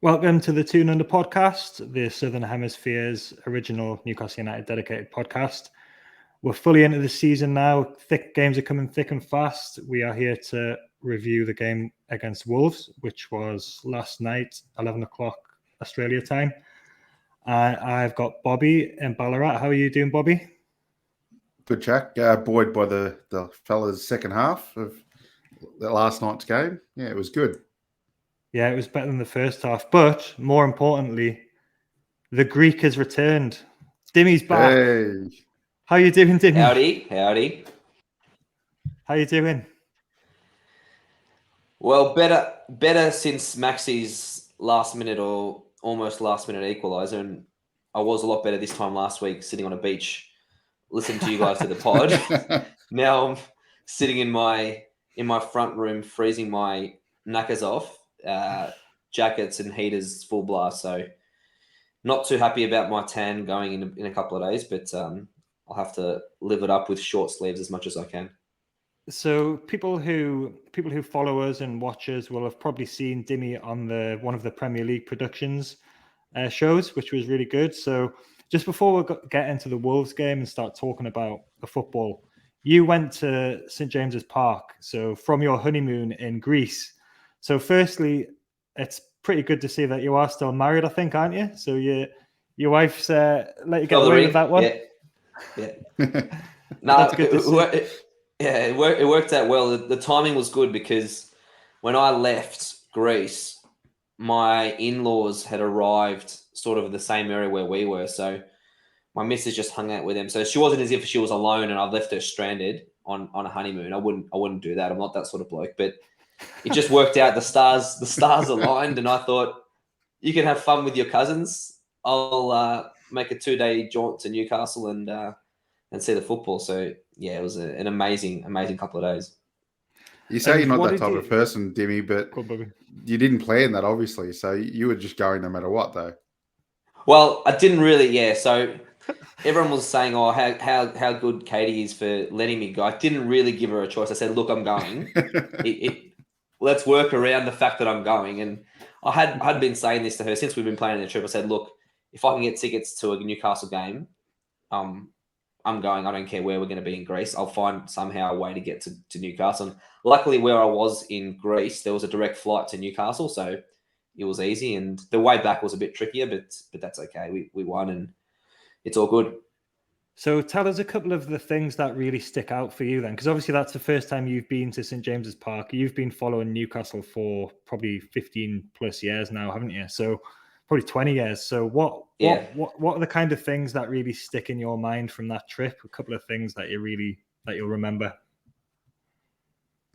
Welcome to the Tune Under podcast, the Southern Hemisphere's original Newcastle United dedicated podcast. We're fully into the season now. Games are coming thick and fast. We are here to review the game against Wolves, which was last night, 11 o'clock Australia time. I've got Bobby in Ballarat. How are you doing, Bobby? Good, Jack. Buoyed by the fellas' second half of the last night's game. Yeah, it was good. Yeah, it was better than the first half. But more importantly, the Greek has returned. Dimi's back. Hey. How you doing, Dimi? Howdy. How you doing? Well, better since Maxi's last minute or almost last minute equaliser, and I was a lot better this time last week, sitting on a beach, listening to you guys to the pod. Now I'm sitting in my front room, freezing my knackers off, jackets and heaters full blast. So not too happy about my tan going in a couple of days, but I'll have to live it up with short sleeves as much as I can. So people who follow us and watch us will have probably seen Dimi on one of the Premier League productions shows, which was really good. So just before we get into the Wolves game and start talking about the football, you went to St James's Park, so from your honeymoon in Greece. So firstly, it's pretty good to see that you are still married, I think, aren't you? So your wife's let you get away with that one? Yeah. No, it worked out well. The timing was good because when I left Greece, my in-laws had arrived sort of in the same area where we were. So my missus just hung out with them. So she wasn't as if she was alone and I left her stranded on a honeymoon. I wouldn't do that. I'm not that sort of bloke. But it just worked out. The stars aligned, and I thought, you can have fun with your cousins. I'll make a 2-day jaunt to Newcastle and see the football. So yeah, it was an amazing couple of days. You say you're not that type of person, Dimi, but you didn't plan that, obviously. So you were just going no matter what, though. Well, I didn't really. Yeah. So everyone was saying, "Oh, how good Katie is for letting me go." I didn't really give her a choice. I said, "Look, I'm going. Let's work around the fact that I'm going." And I had been saying this to her since we've been planning the trip. I said, "Look, if I can get tickets to a Newcastle game, I'm going. I don't care where we're going to be in Greece. I'll find somehow a way to get to Newcastle." And luckily, where I was in Greece, there was a direct flight to Newcastle, so it was easy. And the way back was a bit trickier, but that's okay. We won, and it's all good. So tell us a couple of the things that really stick out for you then, because obviously that's the first time you've been to St James's Park. You've been following Newcastle for probably 15 plus years now, haven't you? So probably 20 years. So what are the kind of things that really stick in your mind from that trip? A couple of things that you'll remember.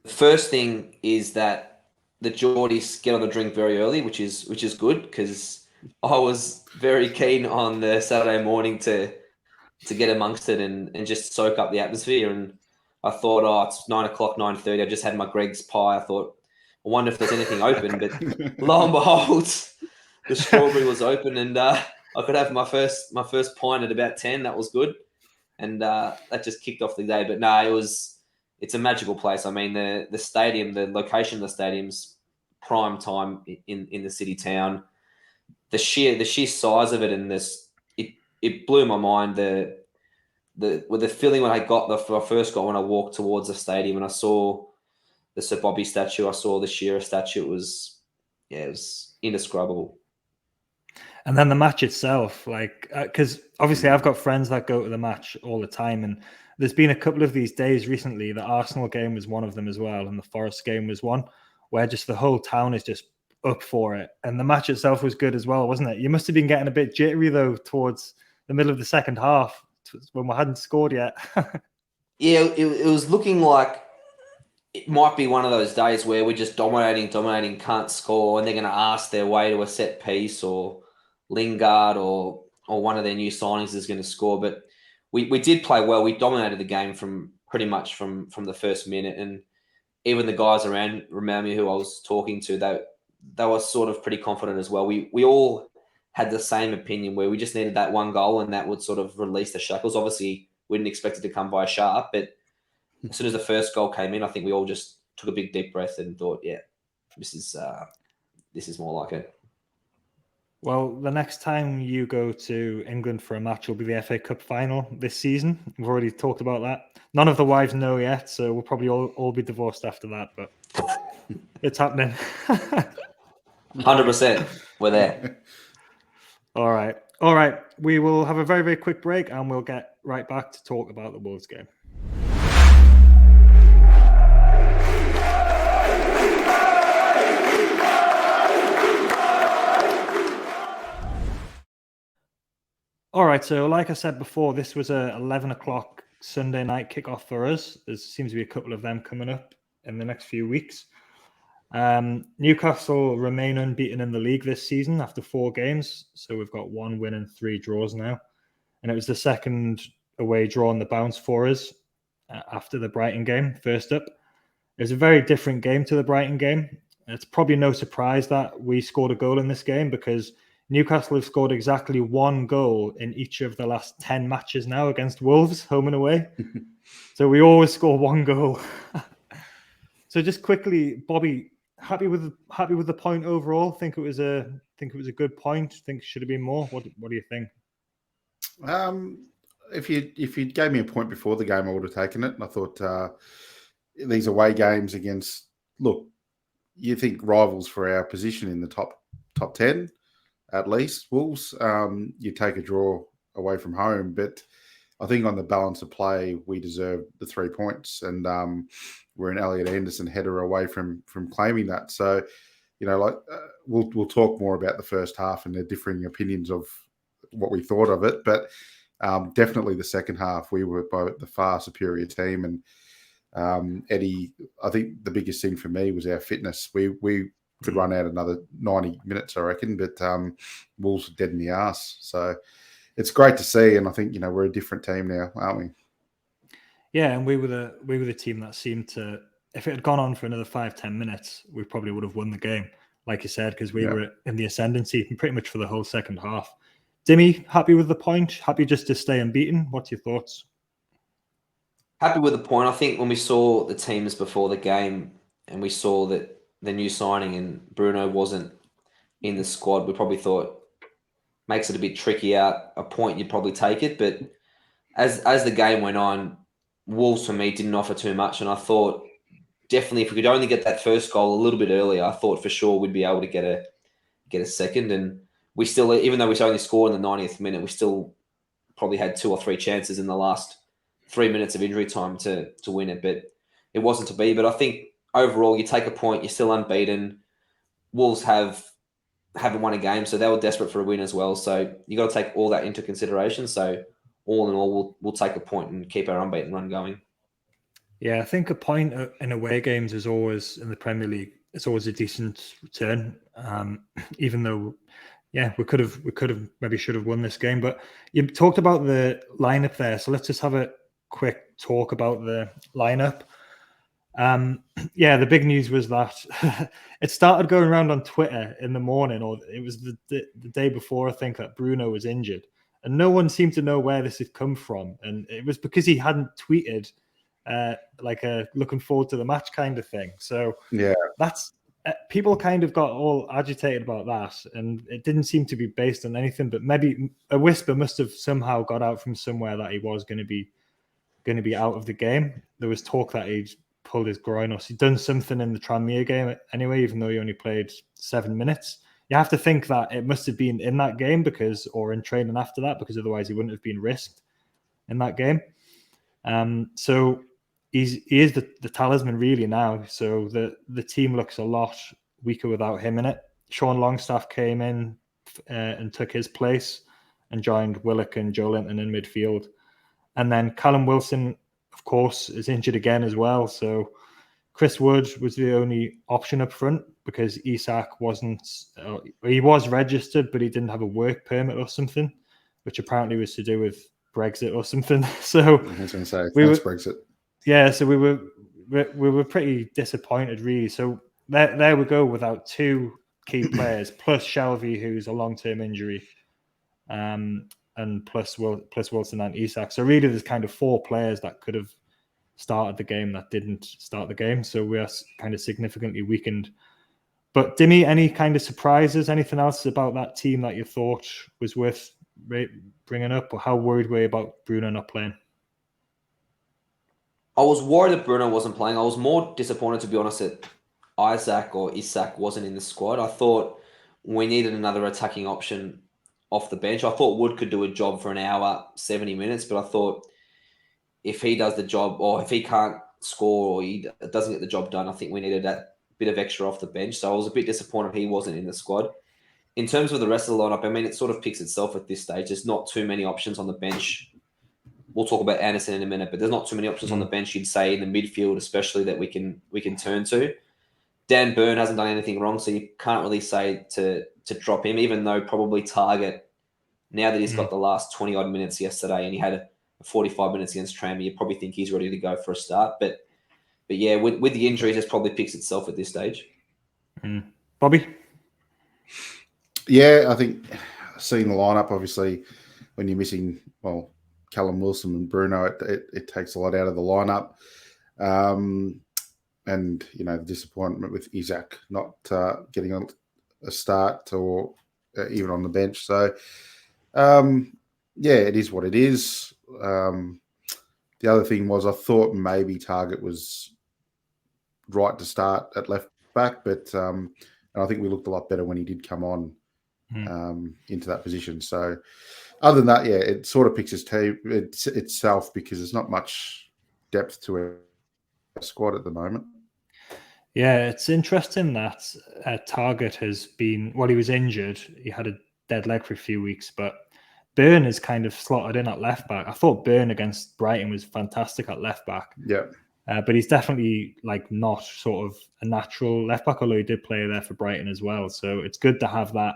The first thing is that the Geordies get on the drink very early, which is good, because I was very keen on the Saturday morning to get amongst it and just soak up the atmosphere. And I thought, it's 9 o'clock, 9:30. I just had my Greg's pie. I thought, I wonder if there's anything open. But lo and behold, the strawberry was open, and I could have my first pint at about 10. That was good, and that just kicked off the day. But no, it's a magical place. I mean, the stadium, the location of the stadium's prime time in the city town. The sheer size of it, and it blew my mind. The feeling when I first got when I walked towards the stadium and I saw the Sir Bobby statue, I saw the Shearer statue. It was indescribable. And then the match itself, because obviously I've got friends that go to the match all the time, and there's been a couple of these days recently. The Arsenal game was one of them as well, and the Forest game was one, where just the whole town is just up for it. And the match itself was good as well, wasn't it? You must have been getting a bit jittery though towards the middle of the second half when we hadn't scored yet. Yeah, it was looking like it might be one of those days where we're just dominating, can't score, and they're going to ask their way to a set piece, or Lingard or one of their new signings is going to score. But we did play well. We dominated the game from pretty much from the first minute, and even the guys around me who I was talking to, they were sort of pretty confident as well. We all had the same opinion where we just needed that one goal, and that would sort of release the shackles. Obviously, we didn't expect it to come by a Shah, but as soon as the first goal came in, I think we all just took a big deep breath and thought, yeah, this is more like it. Well, the next time you go to England for a match will be the FA Cup final this season. We've already talked about that. None of the wives know yet, so we'll probably all be divorced after that, but it's happening. 100%. We're there. All right. We will have a very, very quick break and we'll get right back to talk about the Wolves game. All right, so like I said before, this was a 11 o'clock Sunday night kickoff for us. There seems to be a couple of them coming up in the next few weeks. Newcastle remain unbeaten in the league this season after 4 games. So we've got 1 win and 3 draws now. And it was the second away draw on the bounce for us after the Brighton game, first up. It was a very different game to the Brighton game. It's probably no surprise that we scored a goal in this game because Newcastle have scored exactly 1 goal in each of the last 10 matches now against Wolves, home and away. So we always score 1 goal. So just quickly, Bobby, happy with the point overall? Think it was a good point. Think it should have been more. What do you think? If you gave me a point before the game, I would have taken it. And I thought these away games against, look, you think rivals for our position in the top 10 at least, Wolves, you take a draw away from home, but I think on the balance of play, we deserve the 3 points, and we're an Elliot Anderson header away from claiming that. So, we'll talk more about the first half and the differing opinions of what we thought of it, but definitely the second half, we were by the far superior team, and Eddie, I think the biggest thing for me was our fitness. We could run out another 90 minutes, I reckon, but Wolves are dead in the arse. So it's great to see, and I think we're a different team now, aren't we? Yeah, and we were the team that seemed to. If it had gone on for another 5-10 minutes, we probably would have won the game, like you said, because we were in the ascendancy pretty much for the whole second half. Dimi, happy with the point? Happy just to stay unbeaten? What's your thoughts? Happy with the point. I think when we saw the teams before the game and we saw that the new signing and Bruno wasn't in the squad, we probably thought makes it a bit tricky out. A point, you'd probably take it. But as the game went on, Wolves for me didn't offer too much. And I thought definitely if we could only get that first goal a little bit earlier, I thought for sure we'd be able to get a second. And we still, even though we only scored in the 90th minute, we still probably had 2 or 3 chances in the last 3 minutes of injury time to win it. But it wasn't to be. But I think overall, you take a point, you're still unbeaten. Wolves haven't won a game, so they were desperate for a win as well. So you got to take all that into consideration. So all in all, we'll take a point and keep our unbeaten run going. Yeah, I think a point in away games is always in the Premier League. It's always a decent return, even though, we could have maybe should have won this game. But you talked about the lineup there, so let's just have a quick talk about the lineup. The big news was that it started going around on Twitter in the morning, or it was the day before, I think, that Bruno was injured. And no one seemed to know where this had come from. And it was because he hadn't tweeted like a looking forward to the match kind of thing. So that's people kind of got all agitated about that. And it didn't seem to be based on anything, but maybe a whisper must have somehow got out from somewhere that he was going to be out of the game. There was talk that he'd pulled his groin, or he'd done something in the Tranmere game anyway, even though he only played 7 minutes. You have to think that it must have been in that game or in training after that, because otherwise he wouldn't have been risked in that game. So he is the talisman really now. So the team looks a lot weaker without him in it. Sean Longstaff came in and took his place and joined Willock and Joelinton in midfield. And then Callum Wilson, of course, is injured again as well. So Chris Wood was the only option up front because Isak wasn't. He was registered, but he didn't have a work permit or something, which apparently was to do with Brexit or something. So I was going to say, thanks Brexit. Yeah, so we were pretty disappointed, really. So there we go without 2 key players, plus Shelby, who's a long-term injury, and plus Wilson and Isak. So really, there's kind of 4 players that could have started the game that didn't start the game. So we are kind of significantly weakened. But Dimi, any kind of surprises? Anything else about that team that you thought was worth bringing up, or how worried were you about Bruno not playing? I was worried that Bruno wasn't playing. I was more disappointed, to be honest, that Isak wasn't in the squad. I thought we needed another attacking option off the bench. I thought Wood could do a job for an hour, 70 minutes, but I thought if he does the job, or if he can't score, or he doesn't get the job done, I think we needed that bit of extra off the bench. So I was a bit disappointed he wasn't in the squad. In terms of the rest of the lineup, I mean, it sort of picks itself at this stage. There's not too many options on the bench. We'll talk about Anderson in a minute, but there's not too many options on the bench, you'd say, in the midfield, especially, that we can turn to. Dan Burn hasn't done anything wrong, so you can't really say to drop him, even though probably Target, now that he's got the last 20-odd minutes yesterday and he had a 45 minutes against Tranmere, you probably think he's ready to go for a start. But yeah, with the injuries, it probably picks itself at this stage. Bobby? Yeah, I think seeing the lineup, obviously, when you're missing, well, Callum Wilson and Bruno, it takes a lot out of the lineup. And, you know, the disappointment with Isak not getting a start or even on the bench. So, yeah, it is what it is. The other thing was I thought maybe Target was right to start at left back, but and I think we looked a lot better when he did come on into that position. So other than that, yeah, it sort of picks itself because there's not much depth to a squad at the moment. Yeah, it's interesting that Target has been, well, he was injured. He had a dead leg for a few weeks, but Byrne is kind of slotted in at left back. I thought Byrne against Brighton was fantastic at left back. Yeah. But he's definitely like not sort of a natural left back, although he did play there for Brighton as well. So it's good to have that.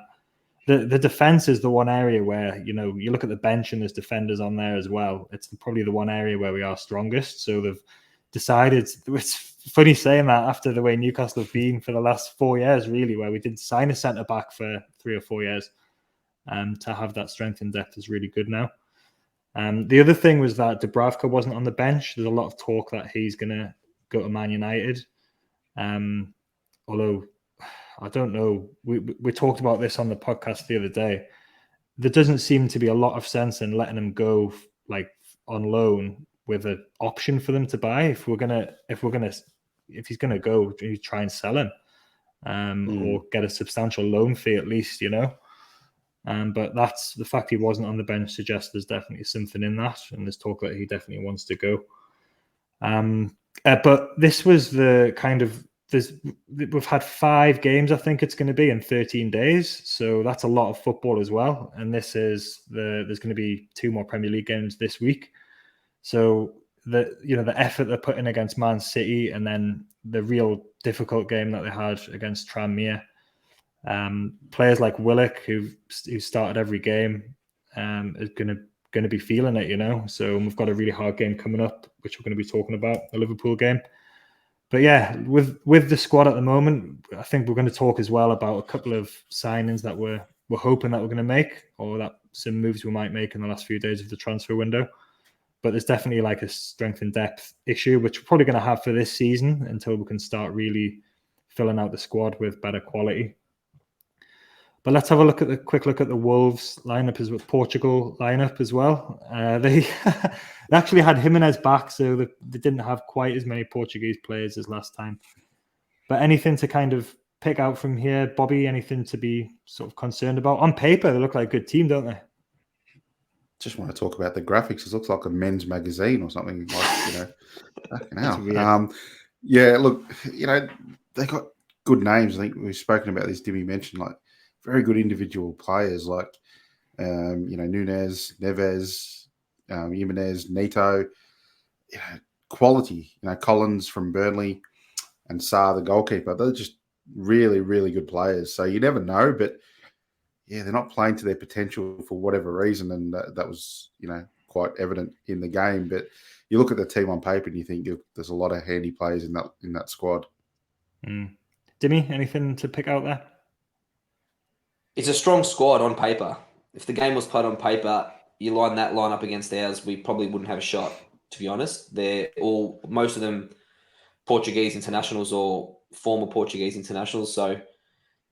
The defense is the one area where, you know, you look at the bench and there's defenders on there as well. It's probably the one area where we are strongest. So they've decided, it's funny saying that after the way Newcastle have been for the last 4 years, really, where we did sign a centre back for 3 or 4 years. To have that strength and depth is really good now. The other thing was that Dubravka wasn't on the bench. There's a lot of talk that he's going to go to Man United. Although, I don't know. We talked about this on the podcast the other day. There doesn't seem to be a lot of sense in letting him go like on loan with an option for them to buy. If he's gonna go, you try and sell him, or get a substantial loan fee at least, you know. But that's the fact he wasn't on the bench suggests there's definitely something in that, and there's talk that he definitely wants to go. But this was the kind of we've had 5 games, I think it's going to be, in 13 days, so that's a lot of football as well. And this is there's going to be 2 more Premier League games this week, so the effort they're putting against Man City, and then the real difficult game that they had against Tranmere. Players like Willock, who started every game, is going to be feeling it, you know. So we've got a really hard game coming up, which we're going to be talking about, the Liverpool game. But yeah, with the squad at the moment, I think we're going to talk as well about a couple of signings that we're hoping that we're going to make, or that some moves we might make in the last few days of the transfer window. But there's definitely like a strength and depth issue, which we're probably going to have for this season until we can start really filling out the squad with better quality. But let's have a quick look at the Wolves lineup, as with Portugal lineup as well. They actually had Jimenez back, so they didn't have quite as many Portuguese players as last time. But anything to kind of pick out from here, Bobby? Anything to be sort of concerned about? On paper, they look like a good team, don't they? Just want to talk about the graphics. It looks like a men's magazine or something. Like, you know, yeah. Look, you know, they got good names. I think we've spoken about this. Dimi mentioned like very good individual players like, you know, Nunez, Neves, Jimenez, Neto, you know, quality, you know, Collins from Burnley and Sarr, the goalkeeper. They're just really, really good players. So you never know, but yeah, they're not playing to their potential for whatever reason. And that was, you know, quite evident in the game. But you look at the team on paper and you think there's a lot of handy players in that squad. Dimi, anything to pick out there? It's a strong squad on paper. If the game was played on paper, you line that line up against ours, we probably wouldn't have a shot, to be honest. They're most of them Portuguese internationals or former Portuguese internationals. So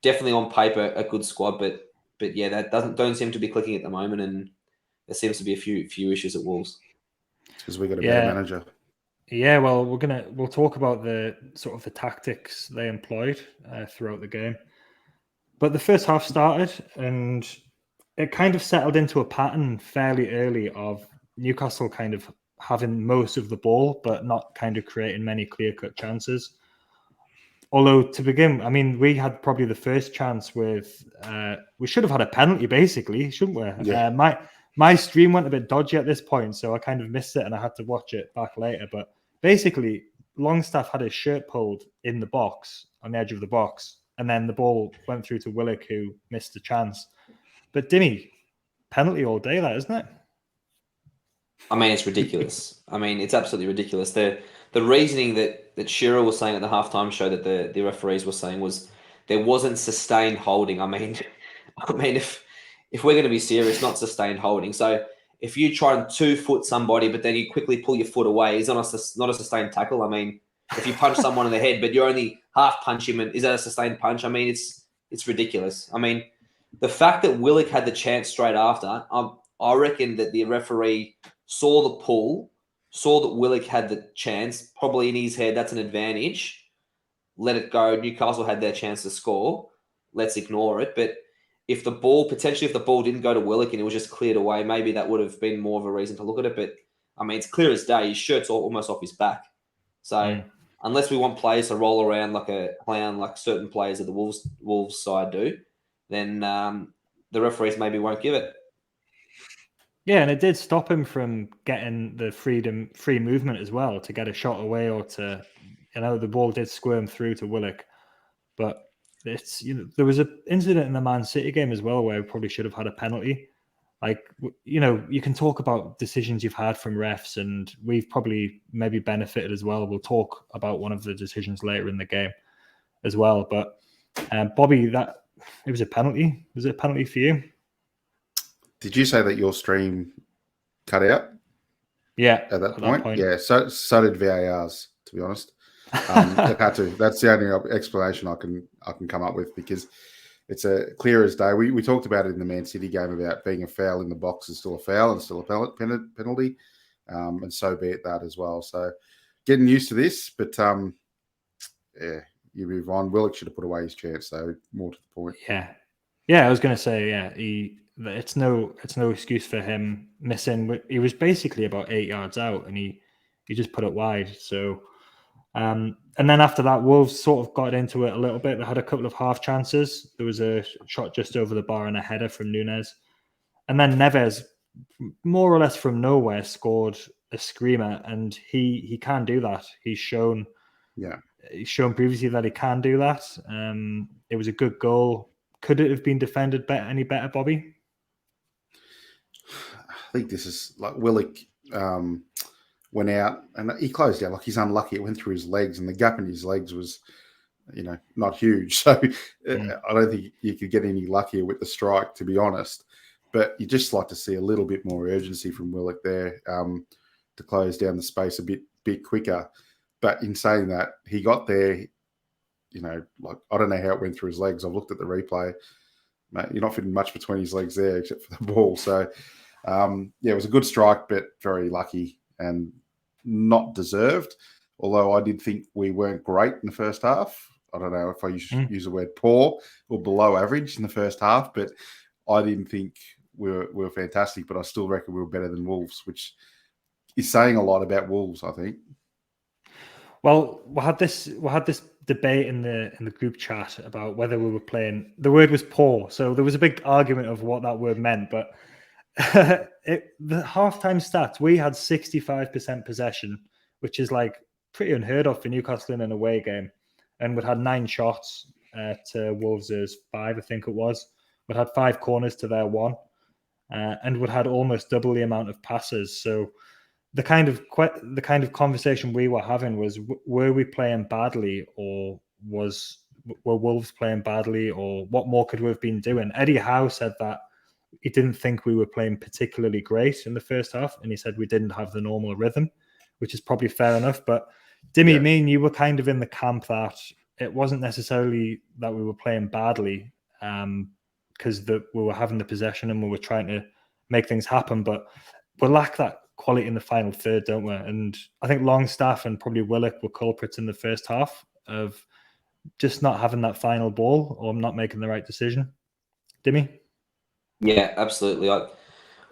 definitely on paper a good squad, but yeah, that don't seem to be clicking at the moment, and there seems to be a few issues at Wolves. Because we got a better manager. Yeah, well, we'll talk about the sort of the tactics they employed throughout the game. But the first half started, and it kind of settled into a pattern fairly early of Newcastle kind of having most of the ball, but not kind of creating many clear-cut chances. Although to begin, I mean, we had probably the first chance with we should have had a penalty, basically, shouldn't we? Yeah. My stream went a bit dodgy at this point, so I kind of missed it, and I had to watch it back later. But basically, Longstaff had his shirt pulled in the box, on the edge of the box, and then the ball went through to Willock, who missed the chance. But Dimi, penalty all day, that isn't it? I mean, it's ridiculous. I mean, it's absolutely ridiculous. The reasoning that Shearer was saying at the halftime show that the referees were saying was there wasn't sustained holding. I mean, if we're going to be serious, not sustained holding. So if you try and 2-foot somebody, but then you quickly pull your foot away, is not a sustained tackle. I mean, if you punch someone in the head, but you only half punch him, is that a sustained punch? I mean, it's ridiculous. I mean, the fact that Willock had the chance straight after, I reckon that the referee saw the pull, saw that Willock had the chance, probably in his head, that's an advantage. Let it go. Newcastle had their chance to score. Let's ignore it. But if the ball didn't go to Willock and it was just cleared away, maybe that would have been more of a reason to look at it. But I mean, it's clear as day. His shirt's almost off his back. So unless we want players to roll around like a clown, like certain players of the Wolves side do, then the referees maybe won't give it. Yeah, and it did stop him from getting the free movement as well, to get a shot away or to, the ball did squirm through to Willock. But it's, there was an incident in the Man City game as well where we probably should have had a penalty. Like, you can talk about decisions you've had from refs, and we've probably maybe benefited as well. We'll talk about one of the decisions later in the game as well. But Bobby, it was a penalty. Was it a penalty for you? Did you say that your stream cut out? Yeah. At that point? Yeah, so did VAR's, to be honest. It had to. That's the only explanation I can come up with, because it's a clear as day. We talked about it in the Man City game about being a foul in the box is still a foul and still a penalty, and so be it that as well. So getting used to this, but yeah, you move on. Willock should have put away his chance, though. More to the point. Yeah. I was going to say, it's no excuse for him missing. He was basically about 8 yards out, and he just put it wide. So, and then after that, Wolves sort of got into it a little bit. They had a couple of half chances. There was a shot just over the bar and a header from Nunez, and then Neves, more or less from nowhere, scored a screamer, and he can do that. He's shown previously that he can do that. It was a good goal. Could it have been defended any better, Bobby? I think this is like Willock went out and he closed out. Like, he's unlucky. It went through his legs, and the gap in his legs was, not huge. So I don't think you could get any luckier with the strike, to be honest. But you just like to see a little bit more urgency from Willock there to close down the space a bit quicker. But in saying that, he got there, like, I don't know how it went through his legs. I've looked at the replay. Mate, you're not fitting much between his legs there except for the ball. So, it was a good strike, but very lucky and not deserved. Although I did think we weren't great in the first half. I don't know if I use the word poor or below average in the first half, but I didn't think we were fantastic. But I still reckon we were better than Wolves, which is saying a lot about Wolves, I think. Well, we had this debate in the group chat about whether we were playing. The word was poor, so there was a big argument of what that word meant. But the halftime stats, we had 65% possession, which is like pretty unheard of for Newcastle in an away game, and we'd had 9 shots to Wolves' 5, I think it was. We'd had 5 corners to their 1, and we'd had almost double the amount of passes. So the kind of conversation we were having was, were we playing badly, or were Wolves playing badly, or what more could we have been doing? Eddie Howe said that he didn't think we were playing particularly great in the first half, and he said we didn't have the normal rhythm, which is probably fair enough. But Dimi, me and you were kind of in the camp that it wasn't necessarily that we were playing badly because we were having the possession and we were trying to make things happen, but we lack that quality in the final third, don't we? And I think Longstaff and probably Willock were culprits in the first half of just not having that final ball or not making the right decision. Dimi? Yeah, absolutely.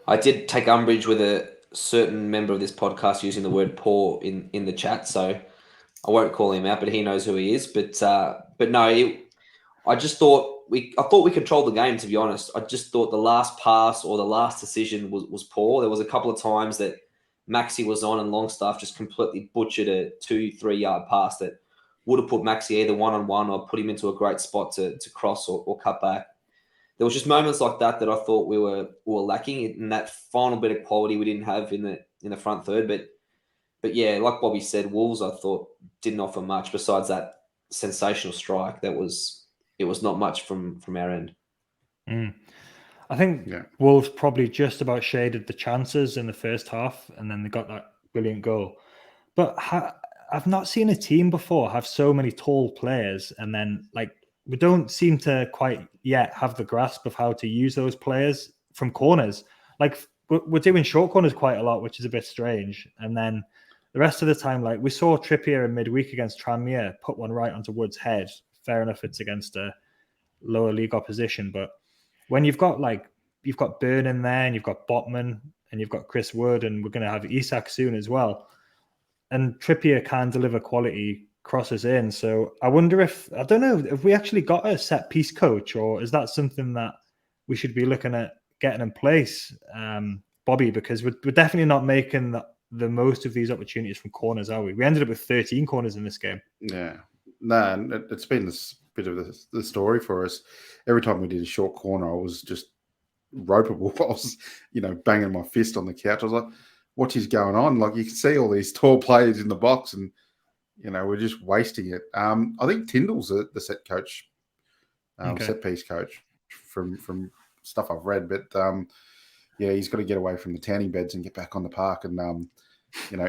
I did take umbrage with a certain member of this podcast using the word poor in the chat, so I won't call him out, but he knows who he is. But no, I thought we controlled the game, to be honest. I just thought the last pass or the last decision was poor. There was a couple of times that Maxi was on and Longstaff just completely butchered a 2-3 yard pass that would have put Maxi either one-on-one or put him into a great spot to cross or cut back. There was just moments like that I thought we were lacking in that final bit of quality we didn't have in the front third. But yeah, like Bobby said, Wolves I thought didn't offer much besides that sensational strike. It was not much from our end. I think Wolves probably just about shaded the chances in the first half, and then they got that brilliant goal. But I've not seen a team before have so many tall players, and then we don't seem to quite yet have the grasp of how to use those players from corners. We're doing short corners quite a lot, which is a bit strange. And then the rest of the time, we saw Trippier in midweek against Tranmere put one right onto Wood's head. Fair enough, it's against a lower league opposition, but when you've got Burn in there and you've got Botman and you've got Chris Wood and we're going to have Isak soon as well, and Trippier can deliver quality crosses in. So I wonder if we actually got a set piece coach, or is that something that we should be looking at getting in place, Bobby? Because we're definitely not making the most of these opportunities from corners, are we? We ended up with 13 corners in this game. Yeah, no, it's been this bit of the story for us. Every time we did a short corner, I was just ropeable. I was, banging my fist on the couch. I was like, what is going on? You can see all these tall players in the box and, we're just wasting it. I think Tyndall's the set coach, set piece coach from stuff I've read. But, he's got to get away from the tanning beds and get back on the park and,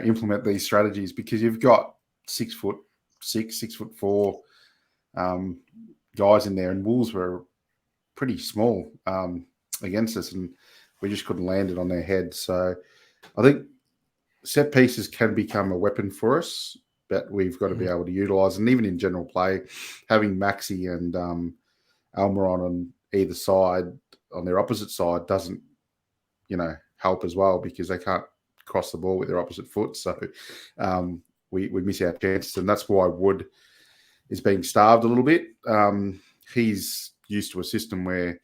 implement these strategies, because you've got 6'6", 6'4" guys in there, and Wolves were pretty small against us, and we just couldn't land it on their head. So I think set pieces can become a weapon for us, but we've got to be able to utilise. And even in general play, having Maxi and Almiron on either side, on their opposite side, doesn't, help as well, because they can't cross the ball with their opposite foot. So we miss our chances, and that's why Wood is being starved a little bit. He's used to a system where,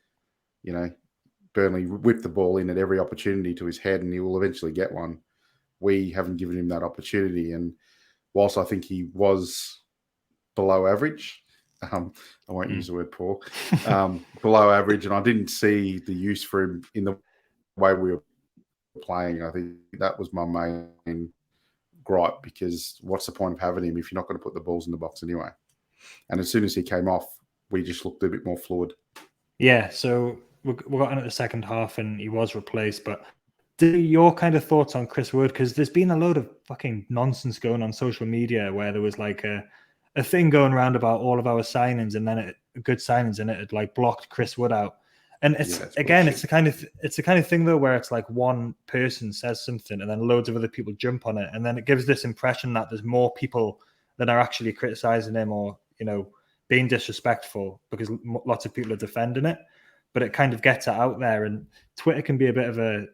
Burnley whip the ball in at every opportunity to his head and he will eventually get one. We haven't given him that opportunity. And whilst I think he was below average, I won't use the word poor, below average, and I didn't see the use for him in the way we were playing. I think that was my main gripe, because what's the point of having him if you're not going to put the balls in the box anyway? And as soon as he came off, we just looked a bit more fluid. Yeah, so we got into the second half and he was replaced. But your kind of thoughts on Chris Wood? Because there's been a load of fucking nonsense going on social media where there was a thing going around about all of our signings, and then good signings, and it had blocked Chris Wood out. And it's the kind of thing though where it's one person says something and then loads of other people jump on it, and then it gives this impression that there's more people that are actually criticizing him or being disrespectful, because lots of people are defending it. But it kind of gets it out there, and Twitter can be a bit of a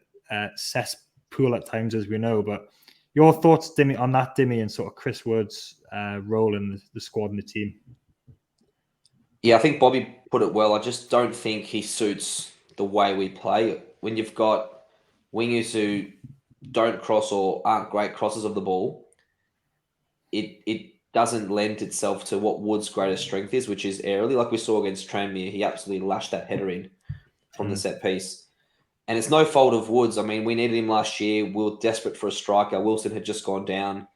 cesspool at times, as we know. But your thoughts, Dimi, on that, Dimi, and sort of Chris Wood's role in the squad and the team? Yeah, I think Bobby put it well. I just don't think he suits the way we play. When you've got wingers who don't cross or aren't great crossers of the ball, it doesn't lend itself to what Wood's greatest strength is, which is aerially. Like we saw against Tranmere, he absolutely lashed that header in from the set piece. And it's no fault of Wood's. I mean, we needed him last year. We were desperate for a striker. Wilson had just gone down.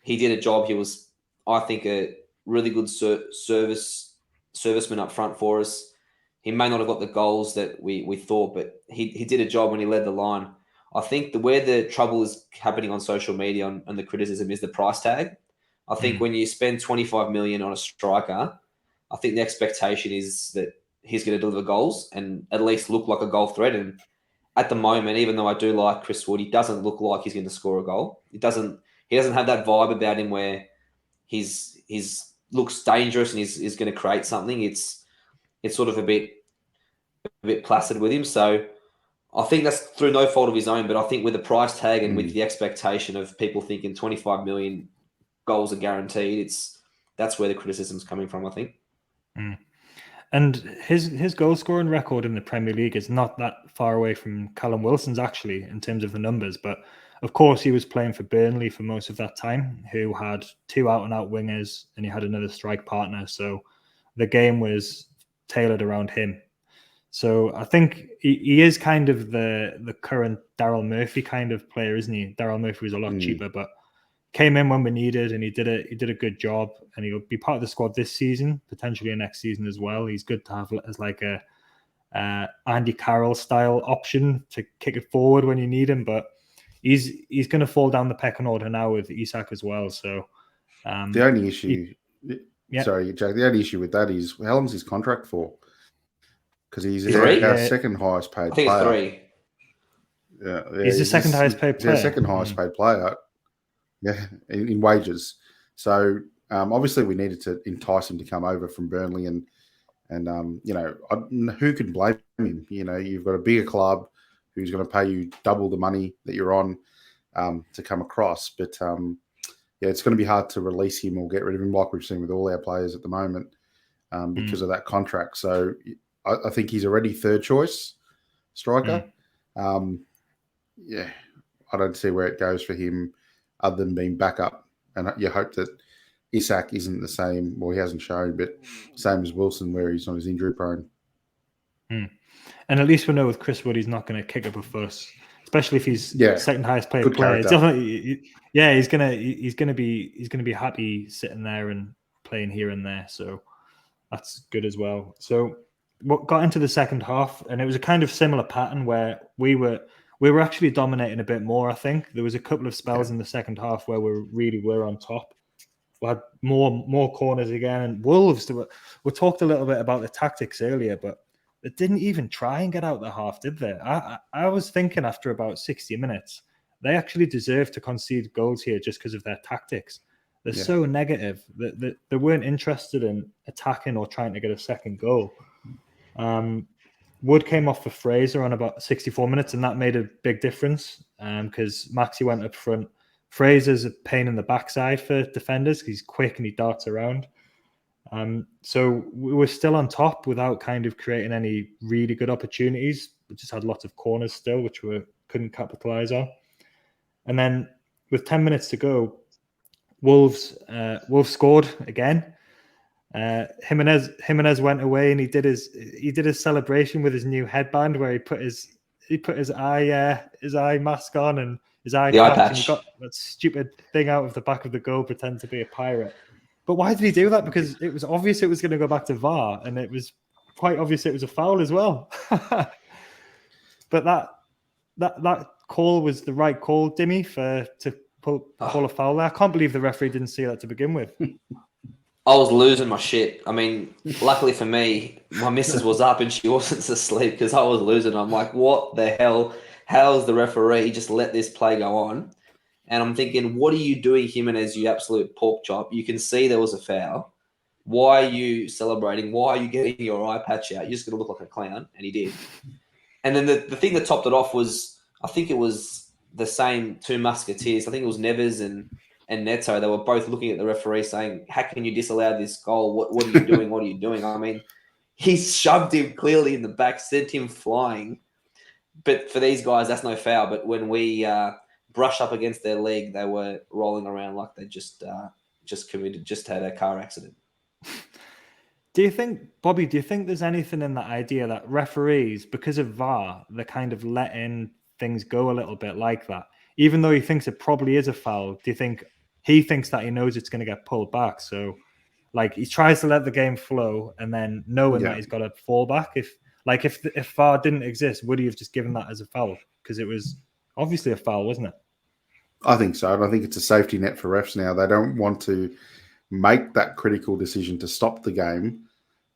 He did a job. He was, I think, a really good serviceman up front for us. He may not have got the goals that we thought, but he did a job when he led the line. I think where the trouble is happening on social media and the criticism is the price tag. I think when you spend 25 million on a striker, I think the expectation is that he's going to deliver goals and at least look like a goal threat. And at the moment, even though I do like Chris Wood, he doesn't look like he's going to score a goal. He doesn't have that vibe about him where he's looks dangerous and he's going to create something. It's sort of a bit placid with him. So I think that's through no fault of his own, but I think with the price tag and with the expectation of people thinking 25 million goals are guaranteed, that's where the criticism's coming from, I think. And his goal scoring record in the Premier League is not that far away from Callum Wilson's, actually, in terms of the numbers. But of course, he was playing for Burnley for most of that time, who had 2 out-and-out wingers, and he had another strike partner. So the game was tailored around him. So I think he is kind of the current Daryl Murphy kind of player, isn't he? Daryl Murphy was a lot cheaper, but came in when we needed, and he did a good job, and he'll be part of the squad this season, potentially next season as well. He's good to have as like a Andy Carroll style option to kick it forward when you need him, but he's going to fall down the pecking order now with Isak as well. So the only issue, sorry, Jack, the only issue with that is how long's his contract for? Because he's our second highest paid player. I think it's 3. Yeah, he's the second highest paid player. He's the second highest paid player. Yeah, in wages. So obviously we needed to entice him to come over from Burnley, and who can blame him? You know, you've got a bigger club who's going to pay you double the money that you're on to come across. But it's going to be hard to release him or get rid of him, like we've seen with all our players at the moment, because of that contract. So I think he's already third choice striker. I don't see where it goes for him, other than being backup. And you hope that Isak isn't the same, well, he hasn't shown, but same as Wilson, where he's not as injury prone. And at least we know with Chris Wood, he's not going to kick up a fuss, especially if he's second highest paid player. It's definitely, he's going to be happy sitting there and playing here and there. So that's good as well. So what got into the second half, and it was a kind of similar pattern where we were actually dominating a bit more. I think there was a couple of spells in the second half where we really were on top. We had more corners again, and Wolves. We talked a little bit about the tactics earlier, but they didn't even try and get out the half, did they? I was thinking after about 60 minutes, they actually deserve to concede goals here just because of their tactics. They're so negative that they weren't interested in attacking or trying to get a second goal. Wood came off for Fraser on about 64 minutes, and that made a big difference because Maxi went up front. Fraser's a pain in the backside for defenders. He's quick and he darts around. So we were still on top without kind of creating any really good opportunities. We just had lots of corners still, which we couldn't capitalize on. And then with 10 minutes to go, Wolves scored again. Jimenez went away and he did his celebration with his new headband where he put his eye mask on and his eye patch, and he got that stupid thing out of the back of the goal, pretend to be a pirate. But why did he do that? Because it was obvious it was going to go back to VAR, and it was quite obvious it was a foul as well. But that call was the right call, Dimi, to call a foul there. I can't believe the referee didn't see that to begin with. I was losing my shit. I mean, luckily for me, my missus was up and she wasn't asleep because I was losing. I'm like, what the hell? How's the referee just let this play go on? And I'm thinking, what are you doing, Jimenez, you absolute pork chop? You can see there was a foul. Why are you celebrating? Why are you getting your eye patch out? You're just going to look like a clown. And he did. And then the thing that topped it off was, I think it was the same two Musketeers. I think it was Neves and Neto. They were both looking at the referee saying, how can you disallow this goal? What are you doing? What are you doing? I mean, he shoved him clearly in the back, sent him flying. But for these guys, that's no foul. But when we brushed up against their leg, they were rolling around like they just had a car accident. Do you think there's anything in that idea that referees, because of VAR, they're kind of letting things go a little bit like that? Even though he thinks it probably is a foul, do you think he thinks that he knows it's going to get pulled back? So, like, he tries to let the game flow and then knowing that he's got to fall back. If VAR didn't exist, would he have just given that as a foul? Because it was obviously a foul, wasn't it? I think so. And I think it's a safety net for refs now. They don't want to make that critical decision to stop the game,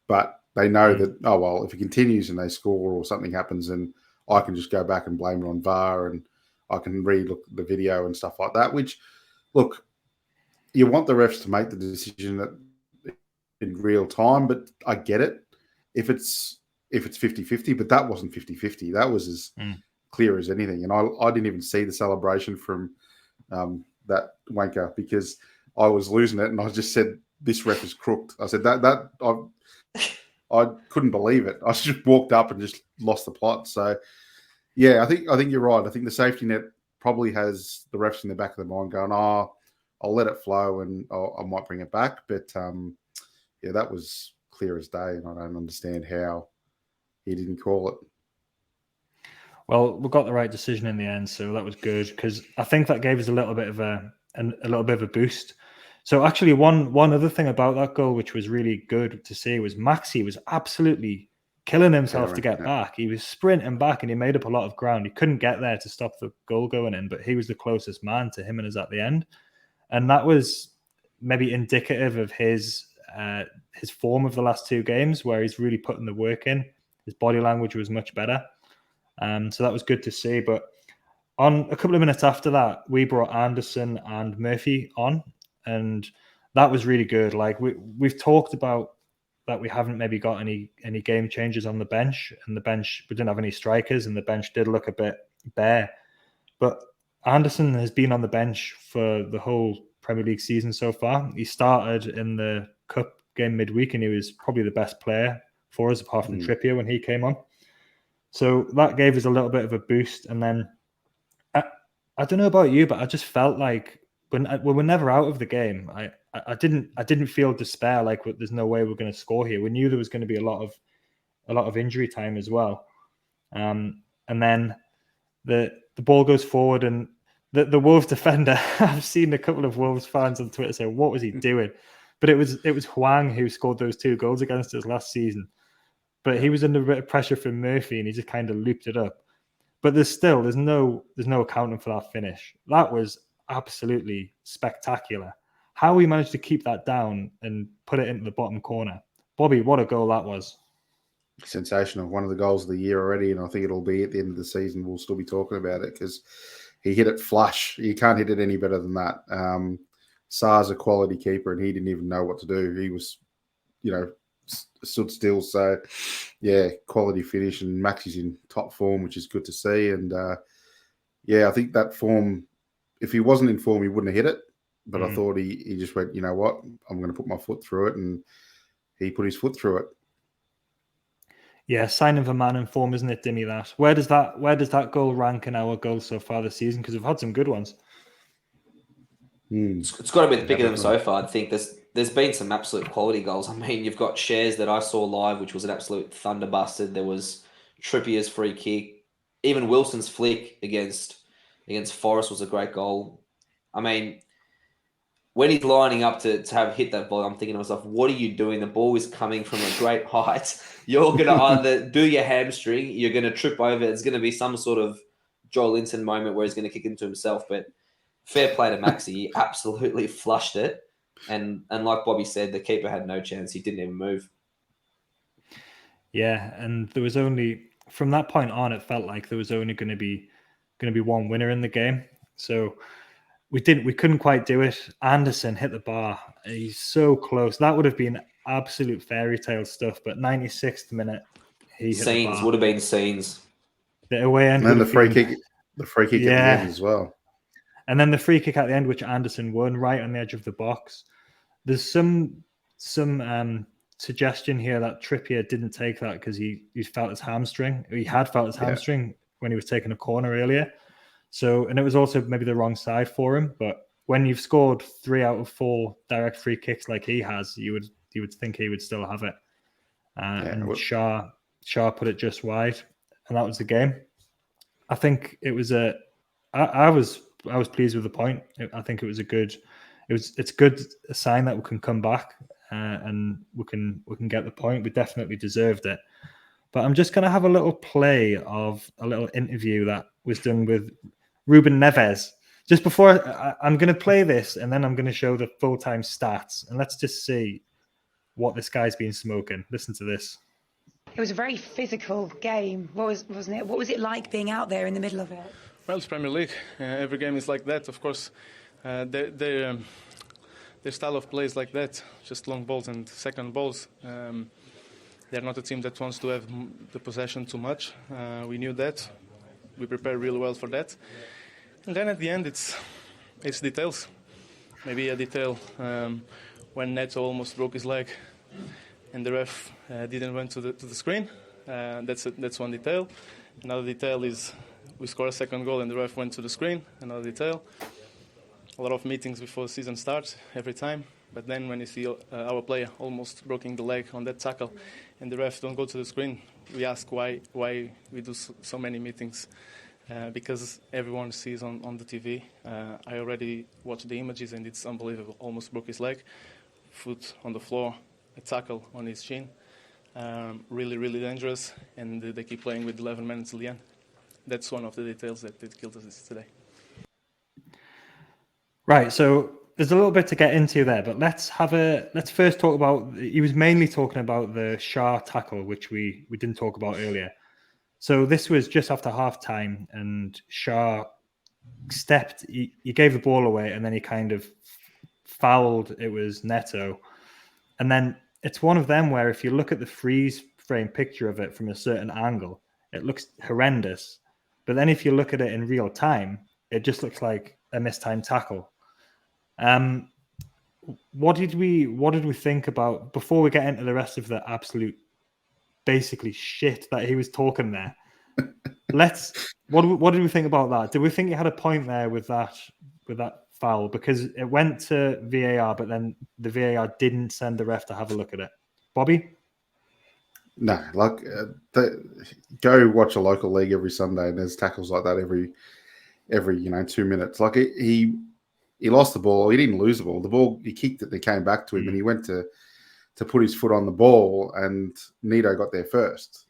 but they know that, oh, well, if it continues and they score or something happens, then I can just go back and blame it on VAR and I can re-look at the video and stuff like that, which, look, you want the refs to make the decision that in real time, but I get it. If it's 50-50, but that wasn't 50-50. That was as clear as anything. And I didn't even see the celebration from that wanker because I was losing it and I just said, this ref is crooked. I said I couldn't believe it. I just walked up and just lost the plot. So, yeah, I think you're right. I think the safety net probably has the refs in the back of their mind going, oh, I'll let it flow and I might bring it back. But, yeah, that was clear as day, and I don't understand how he didn't call it. Well, we got the right decision in the end, so that was good because I think that gave us a little bit of a boost. So actually, one other thing about that goal, which was really good to see, was Maxi was absolutely killing himself to get back. He was sprinting back, and he made up a lot of ground. He couldn't get there to stop the goal going in, but he was the closest man to him and us at the end, and that was maybe indicative of his form of the last two games, where he's really putting the work in. His body language was much better. So that was good to see. But on a couple of minutes after that, we brought Anderson and Murphy on, and that was really good. Like we've talked about that we haven't maybe got any game changers on the bench, and the bench, we didn't have any strikers, and the bench did look a bit bare. But Anderson has been on the bench for the whole Premier League season so far. He started in the Cup game midweek, and he was probably the best player for us, apart from Trippier when he came on. So that gave us a little bit of a boost. And then I don't know about you, but I just felt like when we're never out of the game, I didn't feel despair like there's no way we're going to score here. We knew there was going to be a lot of injury time as well. And then the ball goes forward, and the Wolves defender, I've seen a couple of Wolves fans on Twitter say, what was he doing? But it was Huang who scored those two goals against us last season. But he was under a bit of pressure from Murphy, and he just kind of looped it up. But there's no accounting for that finish. That was absolutely spectacular. How we managed to keep that down and put it into the bottom corner. Bobby, what a goal that was. Sensational. One of the goals of the year already, and I think it'll be at the end of the season. We'll still be talking about it because he hit it flush. You can't hit it any better than that. Sar's a quality keeper, and he didn't even know what to do. He was, stood still. So, yeah, quality finish, and Maxi's in top form, which is good to see. And, I think that form, if he wasn't in form, he wouldn't have hit it. But I thought he just went, you know what, I'm going to put my foot through it. And he put his foot through it. Yeah, sign of a man in form, isn't it, Dimi, that? Where does that goal rank in our goals so far this season? Because we've had some good ones. It's got to be the pick of them so far. I think there's been some absolute quality goals. I mean, you've got Shares that I saw live, which was an absolute thunderbuster. There was Trippier's free kick. Even Wilson's flick against Forest was a great goal. I mean, when he's lining up to have hit that ball, I'm thinking to myself, what are you doing? The ball is coming from a great height. You're going to either do your hamstring, you're going to trip over. It's going to be some sort of Joel Linton moment where he's going to kick into himself. But fair play to Maxi. He absolutely flushed it. And like Bobby said, the keeper had no chance. He didn't even move. Yeah, and there was only, from that point on, it felt like there was only going to be one winner in the game. So we couldn't quite do it. Anderson hit the bar. He's so close. That would have been absolute fairy tale stuff. But 96th minute, he hit the bar. Would have been scenes. The away end. And the free kick at the end as well. And then the free kick at the end, which Anderson won right on the edge of the box. There's some suggestion here that Trippier didn't take that because he felt his hamstring. He had felt his hamstring when he was taking a corner earlier. So, and it was also maybe the wrong side for him. But when you've scored 3 out of 4 direct free kicks like he has, you would think he would still have it. And Shah put it just wide, and that was the game. I think it was I was pleased with the point. I think it was it's good a sign that we can come back and we can get the point. We definitely deserved it. But I'm just going to have a little play of a little interview that was done with Ruben Neves. just before I'm going to play this, and then I'm going to show the full-time stats, and let's just see what this guy's been smoking. Listen to this. It was a very physical game, wasn't it? What was it like being out there in the middle of it? Well, it's Premier League. Every game is like that. Of course, their style of play is like that. Just long balls and second balls. They're not a team that wants to have the possession too much. We knew that. We prepared really well for that. And then at the end, it's details. Maybe a detail when Neto almost broke his leg, and the ref didn't went to the screen. That's one detail. Another detail is we scored a second goal and the ref went to the screen. Another detail. A lot of meetings before the season starts every time. But then when you see our player almost breaking the leg on that tackle and the ref don't go to the screen, we ask why we do so many meetings. Because everyone sees on the TV. I already watched the images and it's unbelievable. Almost broke his leg, foot on the floor, a tackle on his chin. Really, really dangerous. And they keep playing with 11 minutes till the end. That's one of the details that killed us today. Right, so there's a little bit to get into there, but let's first talk about. He was mainly talking about the Shah tackle, which we didn't talk about earlier. So this was just after half time, and Shah stepped. He gave the ball away, and then he kind of fouled. It was Neto, and then it's one of them where if you look at the freeze frame picture of it from a certain angle, it looks horrendous. But then if you look at it in real time, it just looks like a mistimed tackle. What did we think about before we get into the rest of the absolute basically shit that he was talking there? What did we think about that? Did we think he had a point there with that foul? Because it went to VAR, but then the VAR didn't send the ref to have a look at it. Bobby? No, go watch a local league every Sunday, and there's tackles like that every 2 minutes. Like he lost the ball. He didn't lose the ball. The ball, he kicked it. They came back to him, and he went to put his foot on the ball, and Nito got there first.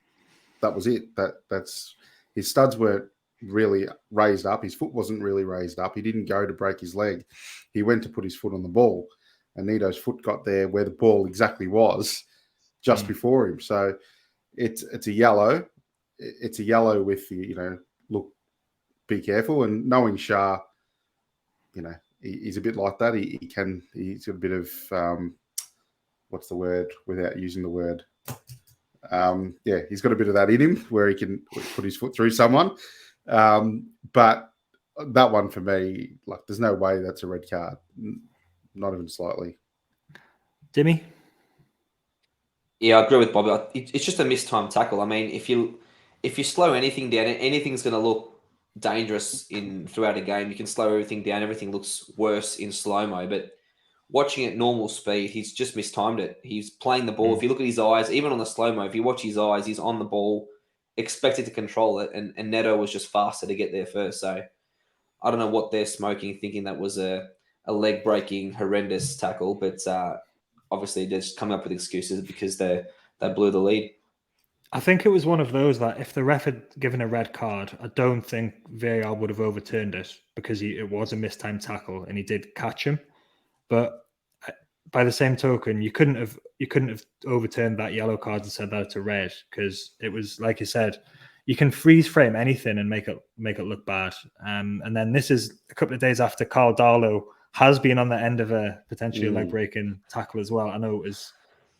That was it. That's his studs weren't really raised up. His foot wasn't really raised up. He didn't go to break his leg. He went to put his foot on the ball, and Nito's foot got there where the ball exactly was just before him. So it's a yellow. It's a yellow with the, look, be careful. And knowing Shah, he's a bit like that. He's got a bit of what's the word without using the word? He's got a bit of that in him where he can put his foot through someone. But that one for me, like, there's no way that's a red card, not even slightly. Dimi? Yeah, I agree with Bobby. It's just a mistimed tackle. I mean, if you slow anything down, anything's going to look dangerous throughout a game. You can slow everything down. Everything looks worse in slow-mo. But watching at normal speed, he's just mistimed it. He's playing the ball. If you look at his eyes, even on the slow-mo, if you watch his eyes, he's on the ball, expected to control it. And Neto was just faster to get there first. So I don't know what they're smoking, thinking that was a leg-breaking, horrendous tackle. But obviously they're just coming up with excuses because they blew the lead. I think it was one of those that if the ref had given a red card, I don't think VAR would have overturned it because it was a mistimed tackle and he did catch him. But by the same token, you couldn't have overturned that yellow card and said that it's a red because it was, like you said, you can freeze frame anything and make it look bad. And then this is a couple of days after Carl Darlow has been on the end of a potentially leg breaking tackle as well. I know it was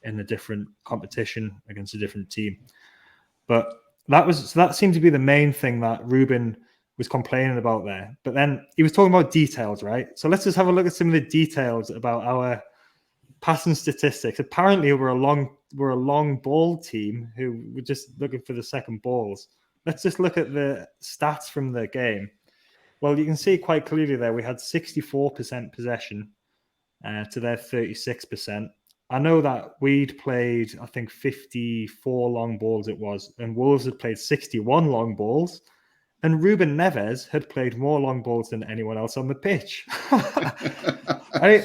in a different competition against a different team. But that seemed to be the main thing that Ruben was complaining about there. But then he was talking about details, right? So let's just have a look at some of the details about our passing statistics. Apparently, we're a long ball team who were just looking for the second balls. Let's just look at the stats from the game. Well, you can see quite clearly there we had 64% possession to their 36%. I know that we'd played, I think, 54 long balls it was, and Wolves had played 61 long balls, and Ruben Neves had played more long balls than anyone else on the pitch.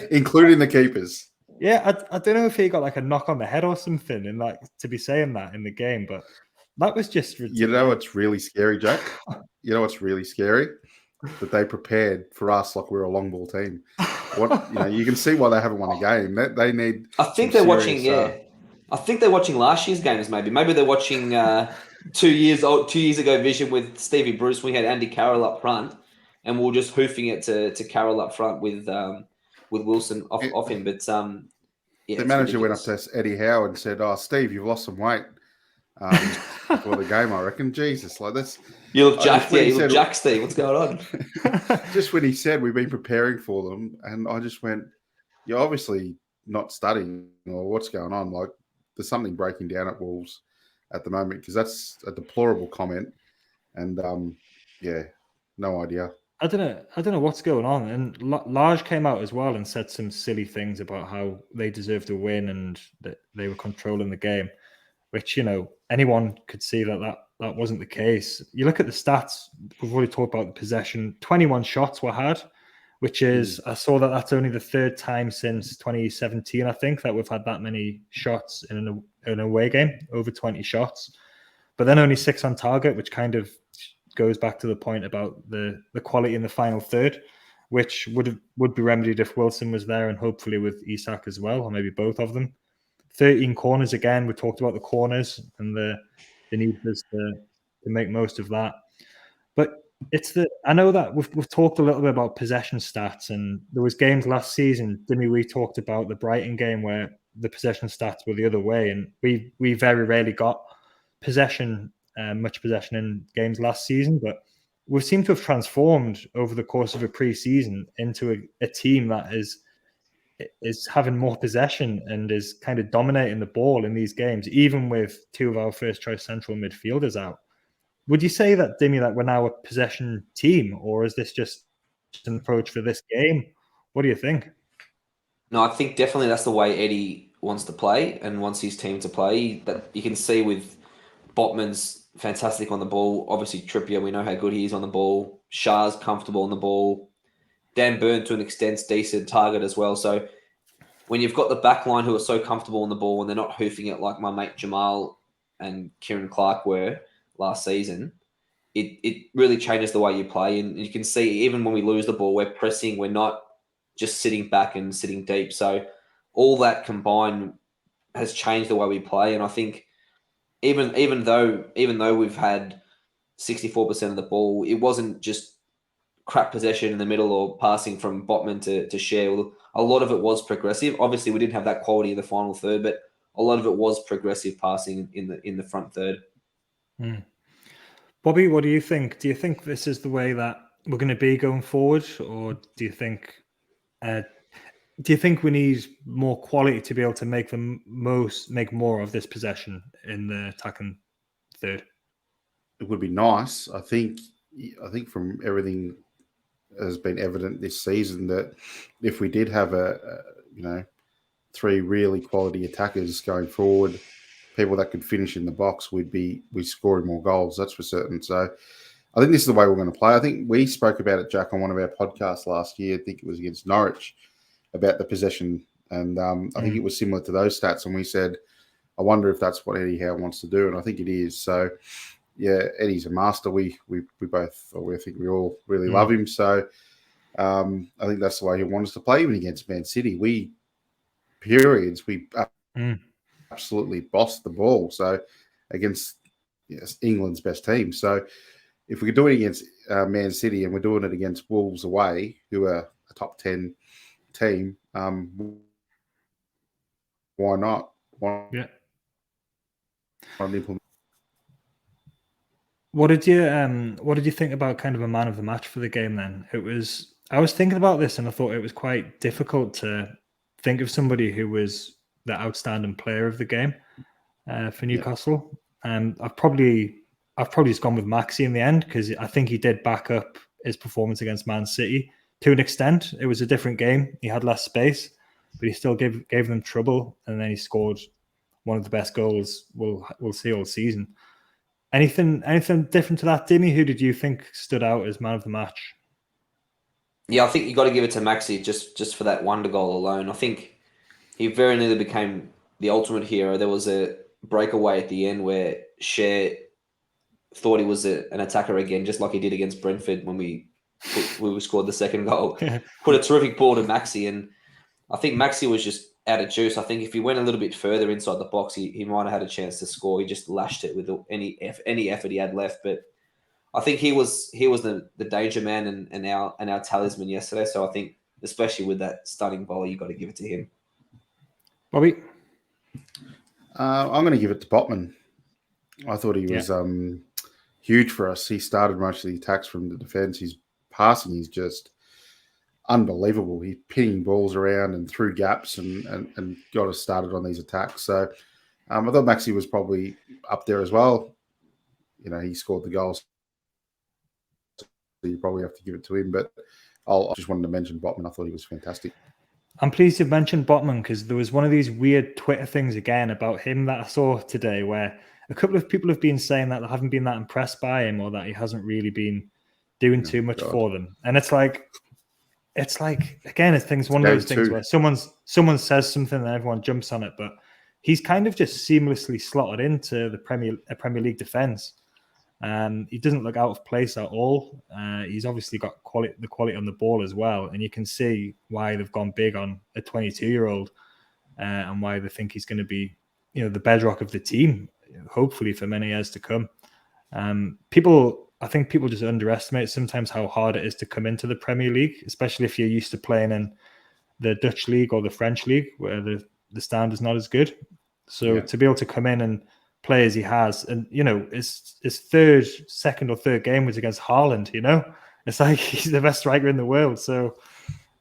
Including the keepers. Yeah, I don't know if he got like a knock on the head or something and like to be saying that in the game, but that was just ridiculous. You know what's really scary, Jack? You know what's really scary? that they prepared for us like we're a long ball team. You can see why they haven't won a game. They need. I think some they're serious, watching. I think they're watching last year's games. Maybe they're watching 2 years ago vision with Stevie Bruce. We had Andy Carroll up front, and we we're just hoofing it to Carroll up front with Wilson off him. But the manager went up to Eddie Howe and said, "Oh, Steve, you've lost some weight before the game. I reckon." Jesus, like that's. You look jacked, you look jacked, Steve. What's going on? Just when he said we've been preparing for them, and I just went, "You're obviously not studying, or what's going on? Like, there's something breaking down at Wolves at the moment, because that's a deplorable comment." And no idea. I don't know what's going on. And Large came out as well and said some silly things about how they deserved to win and that they were controlling the game, which, anyone could see that wasn't the case. You look at the stats, we've already talked about the possession. 21 shots were had, which is, I saw that's only the third time since 2017, I think, that we've had that many shots in an away game, over 20 shots. But then only 6 on target, which kind of goes back to the point about the quality in the final third, which would be remedied if Wilson was there, and hopefully with Isak as well, or maybe both of them. 13 corners again. We talked about the corners and the need for us to make most of that. But I know that we've talked a little bit about possession stats, and there was games last season, Dimi, we talked about the Brighton game where the possession stats were the other way, and we very rarely got much possession in games last season, but we seem to have transformed over the course of a pre-season into a team that is having more possession and is kind of dominating the ball in these games, even with 2 of our first choice central midfielders out. Would you say that, Dimi, that we're now a possession team, or is this just an approach for this game? What do you think? No, I think definitely that's the way Eddie wants to play and wants his team to play. That you can see with Botman's fantastic on the ball. Obviously, Trippier, we know how good he is on the ball. Shah's comfortable on the ball. Dan Burn, to an extent, decent target as well. So when you've got the back line who are so comfortable on the ball and they're not hoofing it like my mate Jamal and Kieran Clark were last season, it really changes the way you play. And you can see even when we lose the ball, we're pressing. We're not just sitting back and sitting deep. So all that combined has changed the way we play. And I think even though we've had 64% of the ball, it wasn't just crap possession in the middle or passing from Botman to Share. A lot of it was progressive. Obviously, we didn't have that quality in the final third, but a lot of it was progressive passing in the front third. Bobby, what do you think? Do you think this is the way that we're going to be going forward, or do you think we need more quality to be able to make more of this possession in the attacking third? It would be nice. I think from everything has been evident this season that if we did have a 3 really quality attackers going forward, people that could finish in the box, we'd scoring more goals. That's for certain. So I think this is the way we're going to play. I think we spoke about it, Jack, on one of our podcasts last year. I think it was against Norwich, about the possession. And I think it was similar to those stats. And we said, I wonder if that's what Eddie Howe wants to do. And I think it is. So yeah, Eddie's a master. I think we all really love him. So I think that's the way he wants to play, even against Man City. We absolutely bossed the ball. So against England's best team. So if we could do it against Man City and we're doing it against Wolves away, who are a top 10 team, why not? Yeah. Implement. What did you think about kind of a man of the match for the game then? I was thinking about this and I thought it was quite difficult to think of somebody who was the outstanding player of the game for Newcastle. I've probably just gone with Maxi in the end, because I think he did back up his performance against Man City to an extent. It was a different game. He had less space, but he still gave them trouble, and then he scored one of the best goals we'll see all season. Anything different to that, Dimi? Who did you think stood out as man of the match? Yeah, I think you got to give it to Maxi just for that wonder goal alone. I think he very nearly became the ultimate hero. There was a breakaway at the end where Share thought he was an attacker again, just like he did against Brentford when we we scored the second goal. Put a terrific ball to Maxi, and I think Maxi was just out of juice. I think if he went a little bit further inside the box, he might have had a chance to score. He just lashed it with any effort he had left. But I think he was the danger man and our talisman yesterday. So I think, especially with that stunning volley, you got to give it to him. Bobby? I'm going to give it to Botman. I thought he was huge for us. He started most of the attacks from the defence. His passing is just unbelievable. He's pinning balls around and through gaps and got us started on these attacks. So I thought Maxi was probably up there as well. You know, he scored the goals. So you probably have to give it to him. But I just wanted to mention Botman. I thought he was fantastic. I'm pleased you've mentioned Botman because there was one of these weird Twitter things again about him that I saw today where a couple of people have been saying that they haven't been that impressed by him or that he hasn't really been doing too much for them. And it's like, again, it's one of those things where someone says something and everyone jumps on it, but he's kind of just seamlessly slotted into the Premier League defence. He doesn't look out of place at all. He's obviously got the quality on the ball as well, and you can see why they've gone big on a 22-year-old and why they think he's going to be, the bedrock of the team, hopefully for many years to come. I think people just underestimate sometimes how hard it is to come into the Premier League, especially if you're used to playing in the Dutch league or the French league, where the standard's not as good. So to be able to come in and play as he has, and his second or third game was against Haaland. It's like he's the best striker in the world. So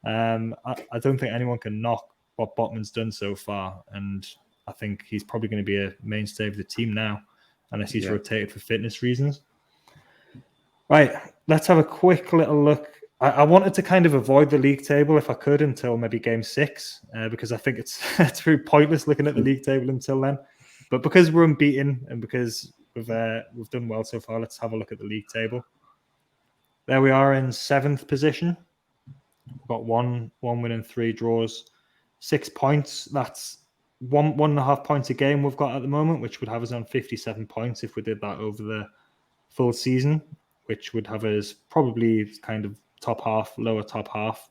I don't think anyone can knock what Botman's done so far, and I think he's probably going to be a mainstay of the team now, unless he's rotated for fitness reasons. Right, let's have a quick little look. I wanted to kind of avoid the league table if I could until maybe game 6, because I think it's very pointless looking at the league table until then. But because we're unbeaten and because we've done well so far, let's have a look at the league table. There we are in 7th position. We've got one win and 3 draws, 6 points. That's 1.5 points a game we've got at the moment, which would have us on 57 points if we did that over the full season, which would have us probably kind of top half, lower top half.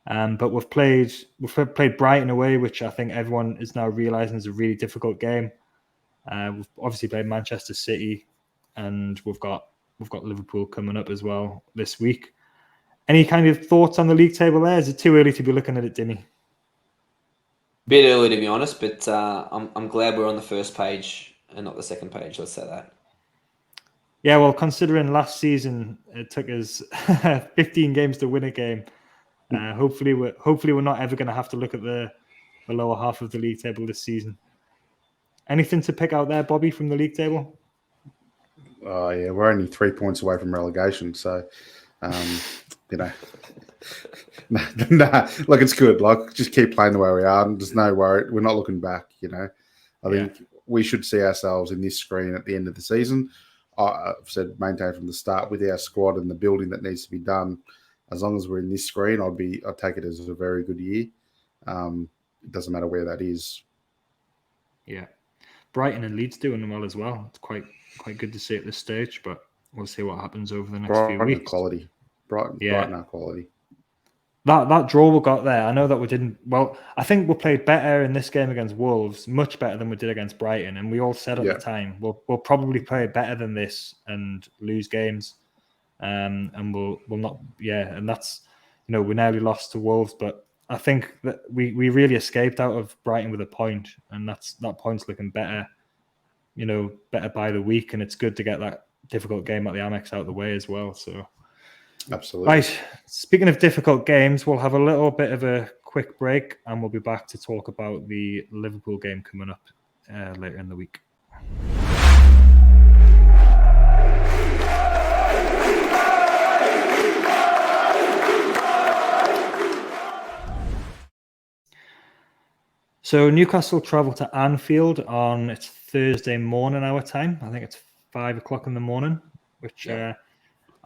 But we've played Brighton away, which I think everyone is now realising is a really difficult game. We've obviously played Manchester City, and we've got Liverpool coming up as well this week. Any kind of thoughts on the league table there? Is it too early to be looking at it, Dimi? Bit early to be honest, but I'm glad we're on the first page and not the second page. Let's say that. Yeah, well, considering last season it took us 15 games to win a game, hopefully we're not ever going to have to look at the lower half of the league table this season. Anything to pick out there, Bobby, from the league table? Oh yeah, we're only 3 points away from relegation, so nah, look, it's good. Like, just keep playing the way we are. There's no worry. We're not looking back. I think we should see ourselves in this screen at the end of the season. I've said maintain from the start with our squad and the building that needs to be done. As long as we're in this screen, I'd take it as a very good year. It doesn't matter where that is. Yeah, Brighton and Leeds doing well as well. It's quite good to see at this stage, but we'll see what happens over the next few weeks. Quality, Brighton are quality. That draw we got there, I know that we didn't. Well, I think we played better in this game against Wolves, much better than we did against Brighton. And we all said at the time, we'll probably play better than this and lose games. And we'll not, and that's, we nearly lost to Wolves, but I think that we really escaped out of Brighton with a point, and that point's looking better, better by the week, and it's good to get that difficult game at the Amex out of the way as well. So. Absolutely. Right. Speaking of difficult games, we'll have a little bit of a quick break and we'll be back to talk about the Liverpool game coming up later in the week. So Newcastle travel to Anfield on it's Thursday morning our time. I think it's 5 o'clock in the morning, which I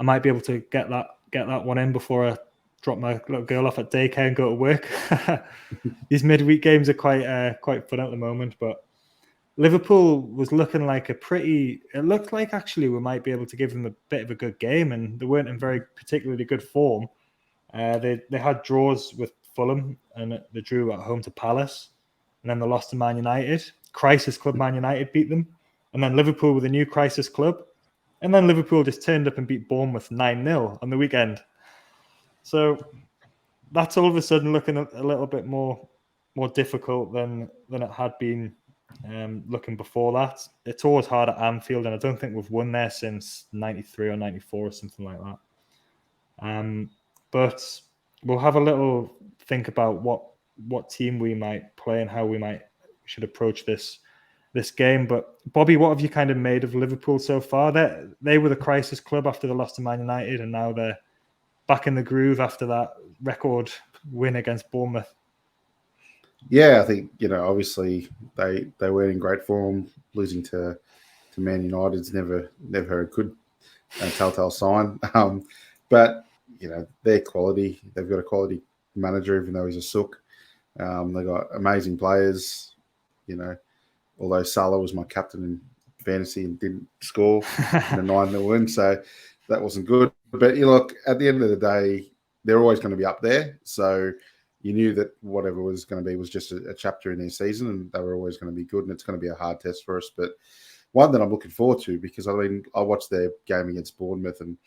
might be able to get that one in before I drop my little girl off at daycare and go to work. These midweek games are quite fun at the moment, but Liverpool was looking like it looked like actually we might be able to give them a bit of a good game, and they weren't in very particularly good form. They had draws with Fulham, and they drew at home to Palace, and then they lost to Man United. Crisis club Man United beat them, and then Liverpool with a new crisis club, and then Liverpool just turned up and beat Bournemouth 9-0 on the weekend. So that's all of a sudden looking a little bit more difficult than it had been looking before that. It's always hard at Anfield, and I don't think we've won there since 93 or 94 or something like that. But we'll have a little think about what team we might play and how we should approach this game. But Bobby, what have you kind of made of Liverpool so far? They were the crisis club after the loss to Man United, and now they're back in the groove after that record win against Bournemouth. Yeah, I think, obviously they weren't in great form. Losing to Man United's never a good telltale sign. But their quality, they've got a quality manager, even though he's a sook. They've got amazing players. Although Salah was my captain in fantasy and didn't score in a 9-0 win, so that wasn't good. But look, at the end of the day, they're always going to be up there. So you knew that whatever was going to be was just a chapter in their season, and they were always going to be good, and it's going to be a hard test for us. But one that I'm looking forward to, because I watched their game against Bournemouth, and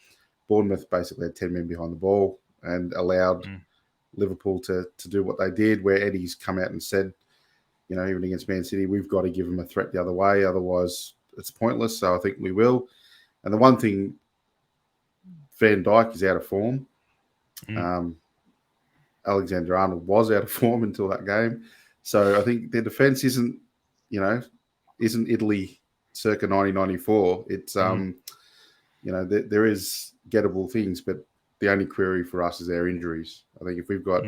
Bournemouth basically had 10 men behind the ball and allowed Liverpool to do what they did, where Eddie's come out and said, even against Man City, we've got to give them a threat the other way, otherwise it's pointless. So I think we will. And the one thing, Van Dijk is out of form. Alexander Arnold was out of form until that game. So I think their defence isn't Italy circa 1994. It's, there is gettable things, but the only query for us is our injuries. I think if we've got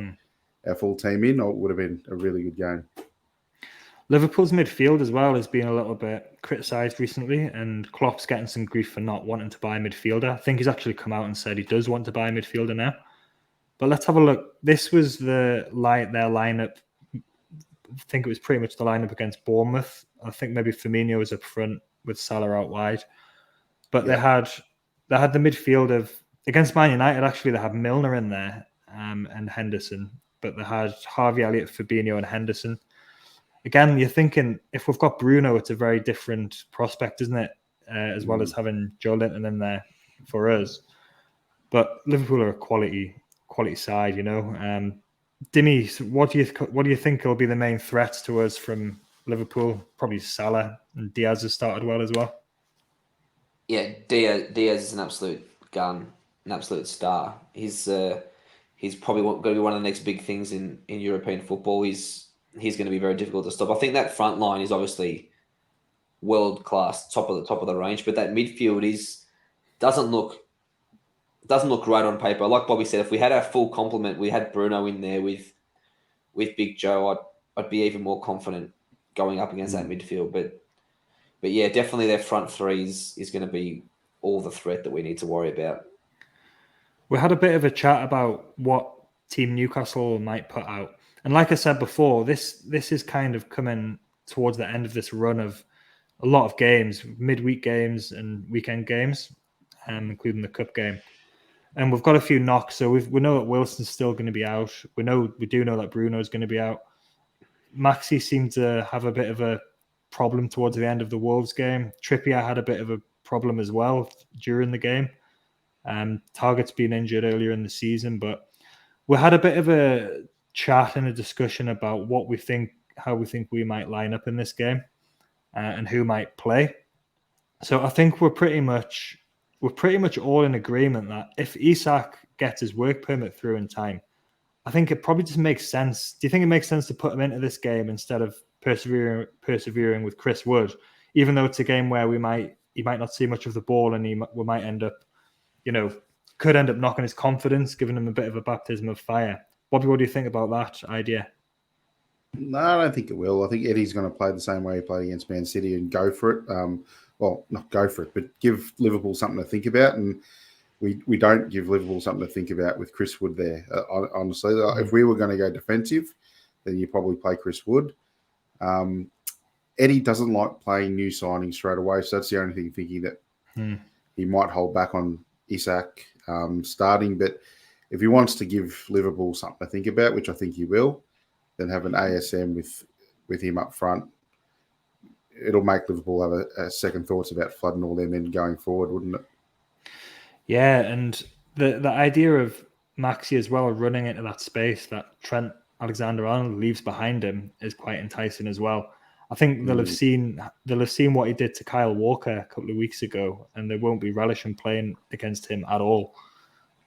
our full team in, it would have been a really good game. Liverpool's midfield as well has been a little bit criticised recently, and Klopp's getting some grief for not wanting to buy a midfielder. I think he's actually come out and said he does want to buy a midfielder now. But let's have a look. This was their lineup. I think it was pretty much the lineup against Bournemouth. I think maybe Firmino was up front with Salah out wide. But they had the midfield of, against Man United, actually they had Milner in there and Henderson. But they had Harvey Elliott, Fabinho and Henderson. Again, you're thinking, if we've got Bruno, it's a very different prospect, isn't it? As well as having Joe Linton in there for us. But Liverpool are a quality side, Dimi, what do you think will be the main threats to us from Liverpool? Probably Salah, and Diaz has started well as well. Yeah, Diaz is an absolute gun, an absolute star. He's probably going to be one of the next big things in European football. He's going to be very difficult to stop. I think that front line is obviously world class, top of the range, but that midfield doesn't look great on paper. Like Bobby said, if we had our full complement, we had Bruno in there with Big Joe, I'd be even more confident going up against that midfield. But yeah, definitely their front three is going to be all the threat that we need to worry about. We had a bit of a chat about what Team Newcastle might put out. And like I said before, this is kind of coming towards the end of this run of a lot of games, midweek games and weekend games, including the cup game. And we've got a few knocks, so we know that Wilson's still going to be out. We do know that Bruno is going to be out. Maxi seemed to have a bit of a problem towards the end of the Wolves game. Trippier had a bit of a problem as well during the game. Target's been injured earlier in the season, but we had a bit of a chat and a discussion about how we think we might line up in this game and who might play. So I think we're pretty much all in agreement that if Isak gets his work permit through in time, I think it probably just makes sense. Do you think it makes sense to put him into this game instead of persevering with Chris Wood, even though it's a game where he might not see much of the ball and we might end up, could end up knocking his confidence, giving him a bit of a baptism of fire. Bobby, what do you think about that idea? No, I don't think it will. I think Eddie's going to play the same way he played against Man City and go for it. Well, not go for it, but give Liverpool something to think about. And we don't give Liverpool something to think about with Chris Wood there. Honestly, if we were going to go defensive, then you probably play Chris Wood. Eddie doesn't like playing new signings straight away, so that's the only thing, thinking that he might hold back on Isak starting. But if he wants to give Liverpool something to think about, which I think he will, then have an ASM with him up front, it'll make Liverpool have a second thoughts about flooding all their men going forward, wouldn't it? Yeah, and the idea of Maxi as well running into that space that Trent Alexander-Arnold leaves behind him is quite enticing as well. I think they'll have seen what he did to Kyle Walker a couple of weeks ago, and they won't be relishing playing against him at all.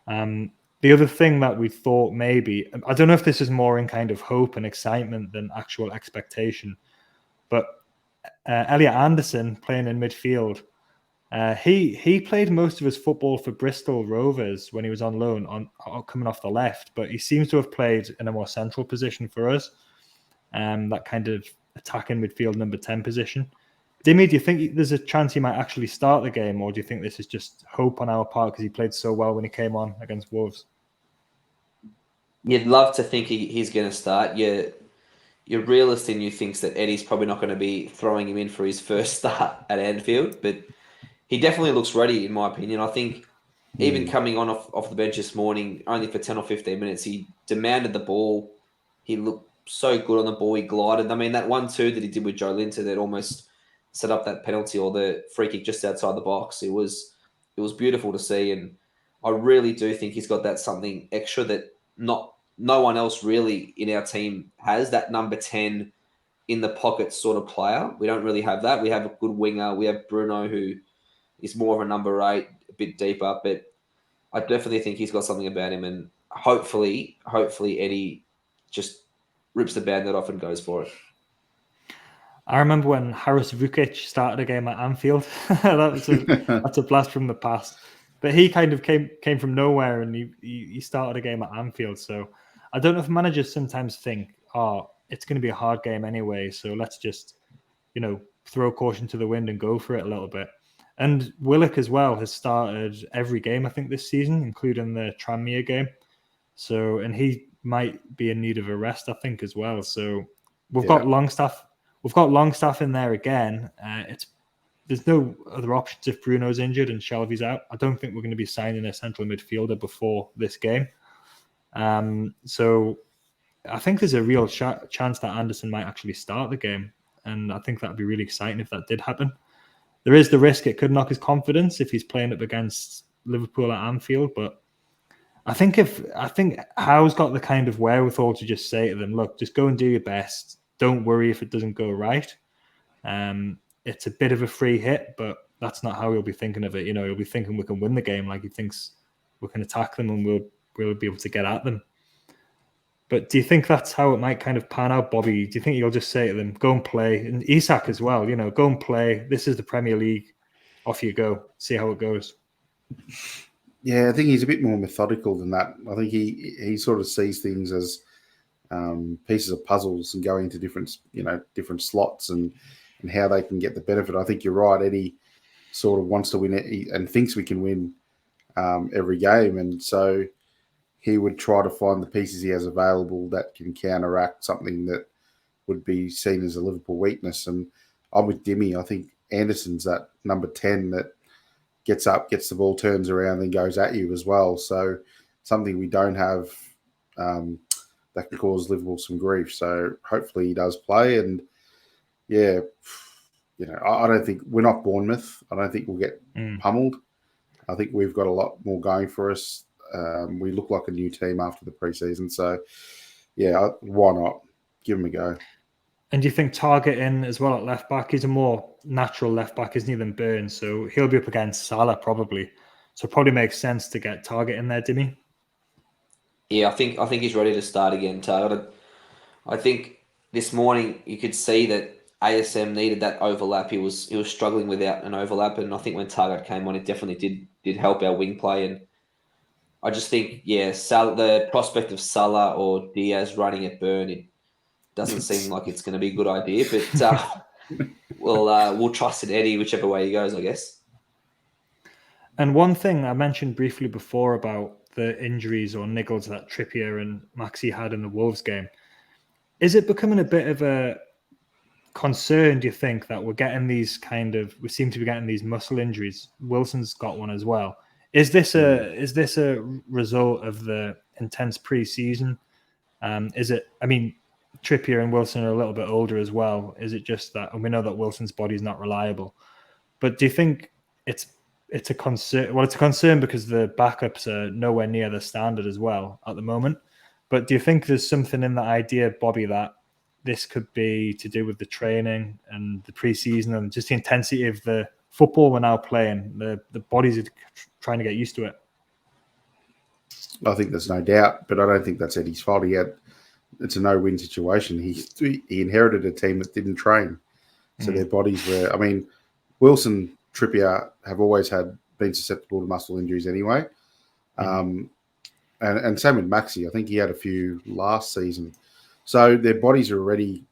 The other thing that we thought maybe, I don't know if this is more in kind of hope and excitement than actual expectation, but Elliot Anderson playing in midfield. He played most of his football for Bristol Rovers when he was on loan, coming off the left, but he seems to have played in a more central position for us, that kind of attacking midfield number 10 position. Dimi, do you think there's a chance he might actually start the game, or do you think this is just hope on our part because he played so well when he came on against Wolves? You'd love to think he's going to start. Your realist in you thinks that Eddie's probably not going to be throwing him in for his first start at Anfield, but he definitely looks ready, in my opinion. I think even coming on off the bench this morning, only for 10 or 15 minutes, he demanded the ball. He looked so good on the ball. He glided. I mean, that 1-2 that he did with Joe Linton that almost set up that penalty or the free kick just outside the box. It was beautiful to see, and I really do think he's got that something extra that no one else really in our team has, that number 10 in the pocket sort of player. We don't really have that. We have a good winger. We have Bruno, who is more of a number 8, a bit deeper, but I definitely think he's got something about him, and hopefully Eddie just rips the band-aid off and goes for it. I remember when Haris Vukic started a game at Anfield. That's a blast from the past. But he kind of came from nowhere, and he started a game at Anfield. So I don't know if managers sometimes think, it's going to be a hard game anyway, so let's just, throw caution to the wind and go for it a little bit. And Willock as well has started every game, I think, this season, including the Tranmere game. So, and he might be in need of a rest, I think, as well. So we've got Longstaff. We've got Longstaff in there again. There's no other options if Bruno's injured and Shelby's out. I don't think we're going to be signing a central midfielder before this game. So I think there's a real chance that Anderson might actually start the game. And I think that would be really exciting if that did happen. There is the risk it could knock his confidence if he's playing up against Liverpool at Anfield. But I think Howe's got the kind of wherewithal to just say to them, look, just go and do your best. Don't worry if it doesn't go right. It's a bit of a free hit, but that's not how he'll be thinking of it. He'll be thinking we can win the game, like he thinks we can attack them and we'll be able to get at them. But do you think that's how it might kind of pan out, Bobby? Do you think you'll just say to them, go and play? And Isak as well, go and play. This is the Premier League. Off you go. See how it goes. Yeah, I think he's a bit more methodical than that. I think he sort of sees things as pieces of puzzles and going into different slots and how they can get the benefit. I think you're right. Eddie sort of wants to win it and thinks we can win every game. And so he would try to find the pieces he has available that can counteract something that would be seen as a Liverpool weakness. And I'm with Dimi. I think Anderson's that number 10 that gets up, gets the ball, turns around, and goes at you as well. So something we don't have that can cause Liverpool some grief. So hopefully he does play. And yeah, I don't think we're not Bournemouth. I don't think we'll get pummeled. I think we've got a lot more going for us. We look like a new team after the preseason. So yeah, why not? Give him a go. And do you think Target in as well at left back? He's a more natural left back, isn't he, than Burns? So he'll be up against Salah probably. So it probably makes sense to get Target in there, Dimi. Yeah, I think he's ready to start again, Target. I think this morning you could see that ASM needed that overlap. He was struggling without an overlap, and I think when Target came on, it definitely did help our wing play. And I just think, the prospect of Salah or Diaz running at Burn, it doesn't seem like it's going to be a good idea. But we'll trust in Eddie whichever way he goes, I guess. And one thing I mentioned briefly before about the injuries or niggles that Trippier and Maxi had in the Wolves game, is it becoming a bit of a concerned, you think, that we seem to be getting these muscle injuries? Wilson's got one as well. Is this a result of the intense pre-season? Is it? I mean, Trippier and Wilson are a little bit older as well. Is it just that? And we know that Wilson's body is not reliable. But do you think it's a concern? Well, it's a concern because the backups are nowhere near the standard as well at the moment. But do you think there's something in the idea, Bobby, that this could be to do with the training and the pre-season and just the intensity of the football we're now playing? The bodies are trying to get used to it. I think there's no doubt, but I don't think that's Eddie's fault. It's a no-win situation. He inherited a team that didn't train, so their bodies were. I mean, Wilson, Trippier have always been susceptible to muscle injuries anyway, and same with Maxi. I think he had a few last season, so their bodies are already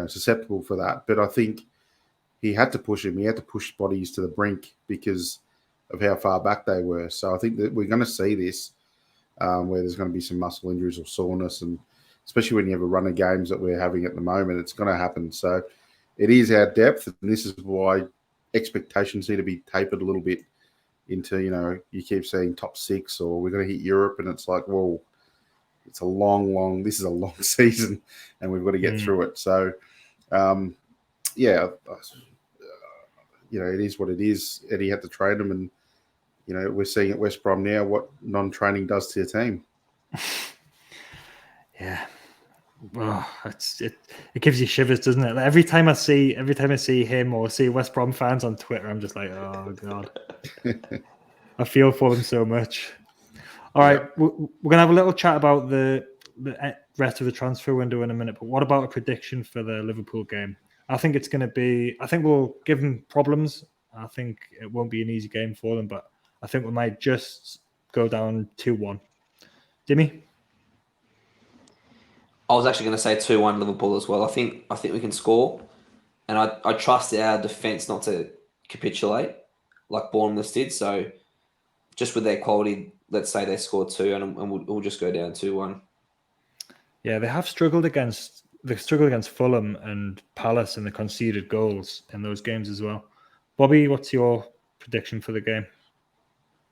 susceptible for that. But I think he had to push him. He had to push bodies to the brink because of how far back they were. So I think that we're going to see this. Where there's going to be some muscle injuries or soreness, and especially when you have a run of games that we're having at the moment, it's going to happen. So it is our depth, and this is why expectations need to be tapered a little bit into, you keep saying top 6 or we're going to hit Europe, and it's like, well, this is a long season, and we've got to get through it. So, it is what it is. Eddie had to train them, and we're seeing at West Brom now what non-training does to your team. Yeah. Well, it gives you shivers, doesn't it? Like every time I see him or see West Brom fans on Twitter, I'm just like, oh God. I feel for them so much. All right, we're going to have a little chat about the rest of the transfer window in a minute, but what about a prediction for the Liverpool game? I think we'll give them problems. I think it won't be an easy game for them, but I think we might just go down 2-1. Dimi? I was actually going to say 2-1 Liverpool as well. I think we can score, and I trust our defence not to capitulate like Bournemouth did. So just with their quality, let's say they score 2, and we'll just go down 2-1. Yeah, they struggled against Fulham and Palace in the conceded goals in those games as well. Bobby, what's your prediction for the game?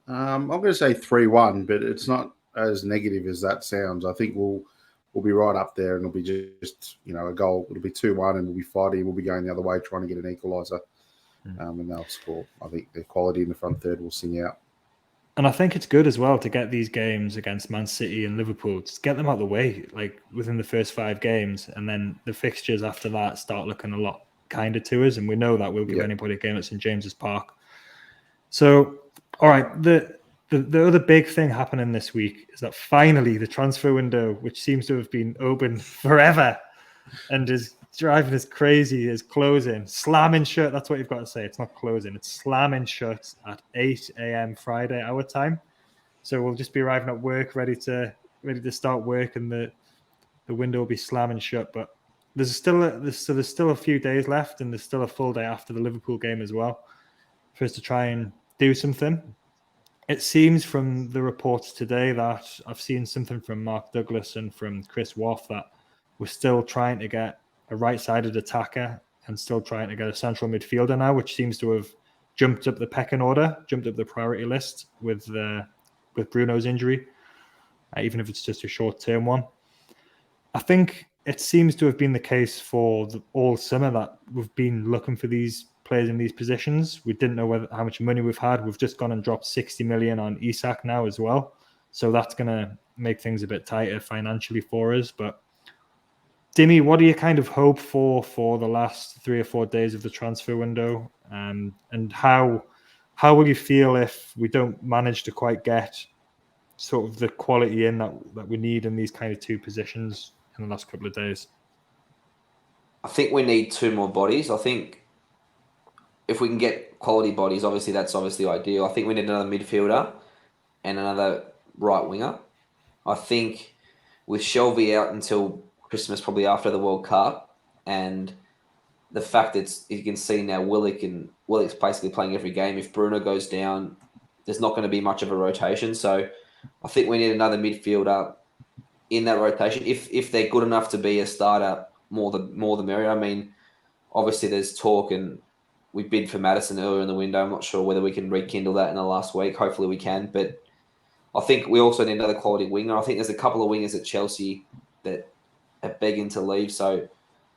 I'm going to say 3-1, but it's not as negative as that sounds. I think we'll be right up there, and it'll be just a goal. It'll be 2-1, and we'll be fighting. We'll be going the other way, trying to get an equaliser, and they'll score. I think the quality in the front third will sing out. And I think it's good as well to get these games against Man City and Liverpool, just get them out of the way, like within the first 5 games, and then the fixtures after that start looking a lot kinder to us, and we know that we'll give anybody a game at St James's Park. So, all right, the other big thing happening this week is that finally the transfer window, which seems to have been open forever and is driving us crazy, is closing, slamming shut. That's what you've got to say. It's not closing, it's slamming shut at 8 a.m. Friday, our time. So we'll just be arriving at work, ready to start work, and the window will be slamming shut. But there's still a few days left, and there's still a full day after the Liverpool game as well for us to try and do something. It seems from the reports today that I've seen something from Mark Douglas and from Chris Waff that we're still trying to get a right-sided attacker and still trying to get a central midfielder now, which seems to have jumped up the pecking order, jumped up the priority list with Bruno's injury, even if it's just a short-term one. I think it seems to have been the case for all summer that we've been looking for these players in these positions. We didn't know how much money we've had. We've just gone and dropped 60 million on Isak now as well. So that's going to make things a bit tighter financially for us. But Dimi, what do you kind of hope for the last 3 or 4 days of the transfer window? And how will you feel if we don't manage to quite get sort of the quality in that we need in these kind of 2 positions in the last couple of days? I think we need 2 more bodies. I think if we can get quality bodies, obviously that's ideal. I think we need another midfielder and another right winger. I think with Shelby out until Christmas, probably after the World Cup, and the fact that you can see now Willock's basically playing every game. If Bruno goes down, there's not going to be much of a rotation. So I think we need another midfielder in that rotation. If they're good enough to be a starter, more the merrier. I mean, obviously there's talk, and we bid for Maddison earlier in the window. I'm not sure whether we can rekindle that in the last week. Hopefully we can, but I think we also need another quality winger. I think there's a couple of wingers at Chelsea that are begging to leave, so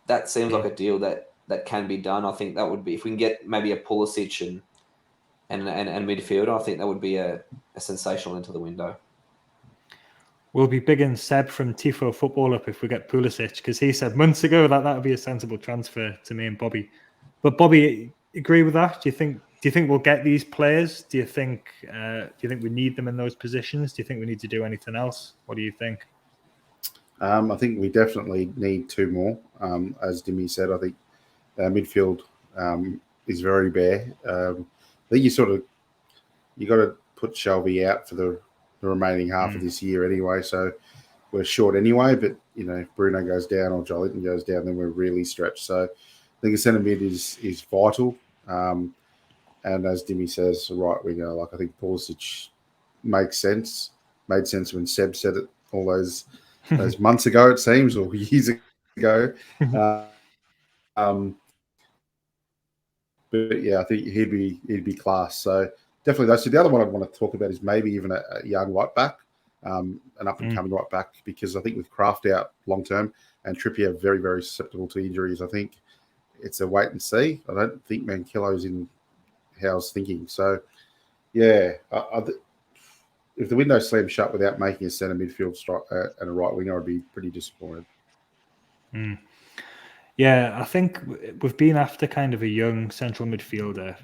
that seems like a deal that can be done. I think that would be, if we can get maybe a Pulisic and midfielder, I think that would be a sensational into the window. We'll be bigging Seb from Tifo Football up if we get Pulisic, because he said months ago that would be a sensible transfer to me and Bobby. But Bobby, agree with that? Do you think we'll get these players? Do you think we need them in those positions? Do you think we need to do anything else? What do you think? I think we definitely need two more. As Dimi said, I think midfield is very bare. I think you got to put Shelby out for the remaining half of this year anyway. So we're short anyway. But if Bruno goes down or Jolinton goes down, then we're really stretched. So I think a centre mid is vital. And as Dimi says, right winger, I think Pulisic makes sense. Made sense when Seb said it all those months ago, it seems, or years ago. But yeah, I think he'd be class. So definitely those two. The other one I want to talk about is maybe even a young right back, an up and coming right back, because I think with Kraft out long term and Trippier very, very susceptible to injuries, I think it's a wait and see. I don't think Manquillo's in Howe's thinking. So yeah, if the window slams shut without making a centre midfield and a right winger, I'd be pretty disappointed. Yeah, I think we've been after kind of a young central midfielder.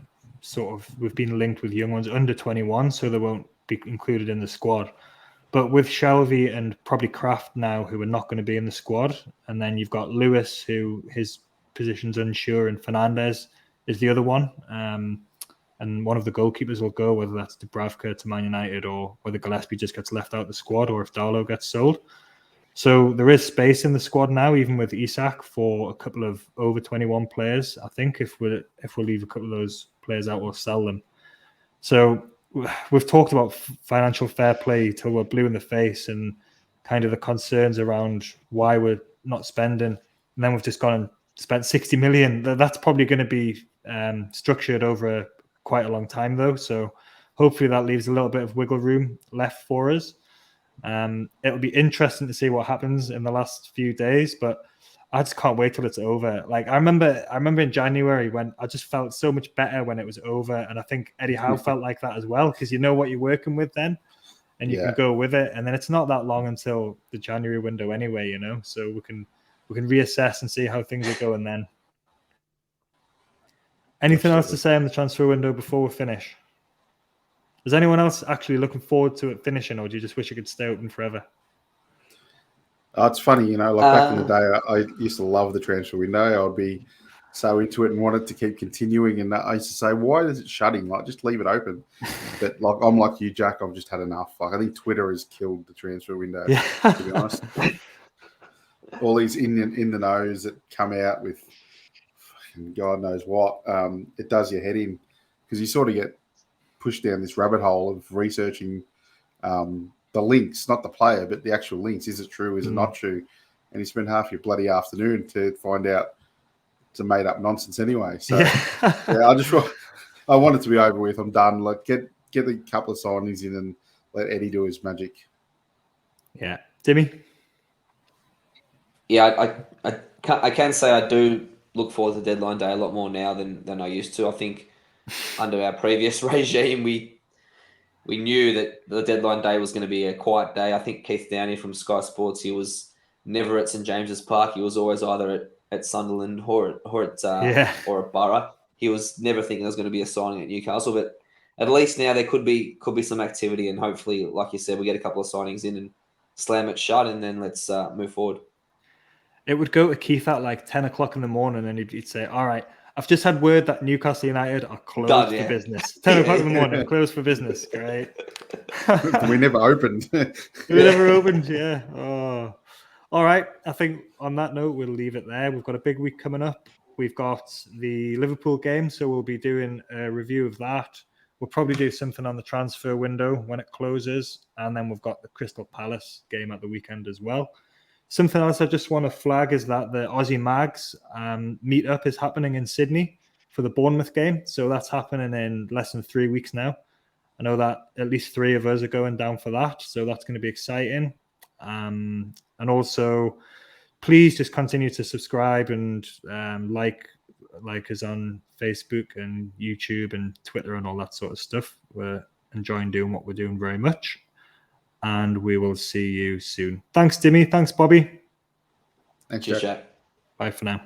We've been linked with young ones under 21, so they won't be included in the squad. But with Shelby and probably Kraft now, who are not going to be in the squad, and then you've got Lewis, who his position's unsure, and Fernandez is the other one. And one of the goalkeepers will go, whether that's Dubravka to Man United or whether Gillespie just gets left out of the squad or if Darlow gets sold. So there is space in the squad now, even with Isak, for a couple of over 21 players. I think if we'll leave a couple of those players out, we'll sell them. So we've talked about financial fair play till we're blue in the face and kind of the concerns around why we're not spending. And then we've just gone and spent 60 million. That's probably going to be structured over quite a long time, though. So hopefully that leaves a little bit of wiggle room left for us. It'll be interesting to see what happens in the last few days, but I just can't wait till it's over. Like I remember in January when I just felt so much better when it was over, and I think Eddie Howe felt like that as well, because you know what you're working with then, and you can go with it. And then it's not that long until the January window anyway, so we can reassess and see how things are going then. Anything else to say on the transfer window before we finish? Is anyone else actually looking forward to it finishing, or do you just wish it could stay open forever? It's funny, back in the day, I used to love the transfer window. I'd be so into it and wanted to keep continuing. And I used to say, why is it shutting? Just leave it open. But I'm like you, Jack. I've just had enough. I think Twitter has killed the transfer window, to be honest. All these in the nose that come out with God knows what. It does your head in, because you sort of get pushed down this rabbit hole of researching the links, not the player, but the actual links. Is it true? Is it not true? And you spend half your bloody afternoon to find out it's a made up nonsense anyway. So I want it to be over with. I'm done. Get the couple of signings in and let Eddie do his magic. Yeah, Dimi. Yeah, I can say I do look forward to deadline day a lot more now than I used to. I think under our previous regime, we knew that the deadline day was going to be a quiet day. I think Keith Downey from Sky Sports, he was never at St James's Park. He was always either at Sunderland or at Borough. He was never thinking there was going to be a signing at Newcastle. But at least now there could be some activity, and hopefully, like you said, we get a couple of signings in and slam it shut, and then let's move forward. It would go to Keith at like 10 o'clock in the morning, and he'd say, all right, I've just had word that Newcastle United are closed for business. 10 o'clock in the morning, closed for business. Great. We never opened. We never opened, yeah. Oh. All right. I think on that note, we'll leave it there. We've got a big week coming up. We've got the Liverpool game, so we'll be doing a review of that. We'll probably do something on the transfer window when it closes, and then we've got the Crystal Palace game at the weekend as well. Something else I just want to flag is that the Aussie Mags meetup is happening in Sydney for the Bournemouth game. So that's happening in less than 3 weeks now. I know that at least 3 of us are going down for that. So that's going to be exciting. And also, please just continue to subscribe and like us on Facebook and YouTube and Twitter and all that sort of stuff. We're enjoying doing what we're doing very much. And we will see you soon. Thanks, Dimi. Thanks, Bobby. Thanks, Cheers, Jack. Jack. Bye for now.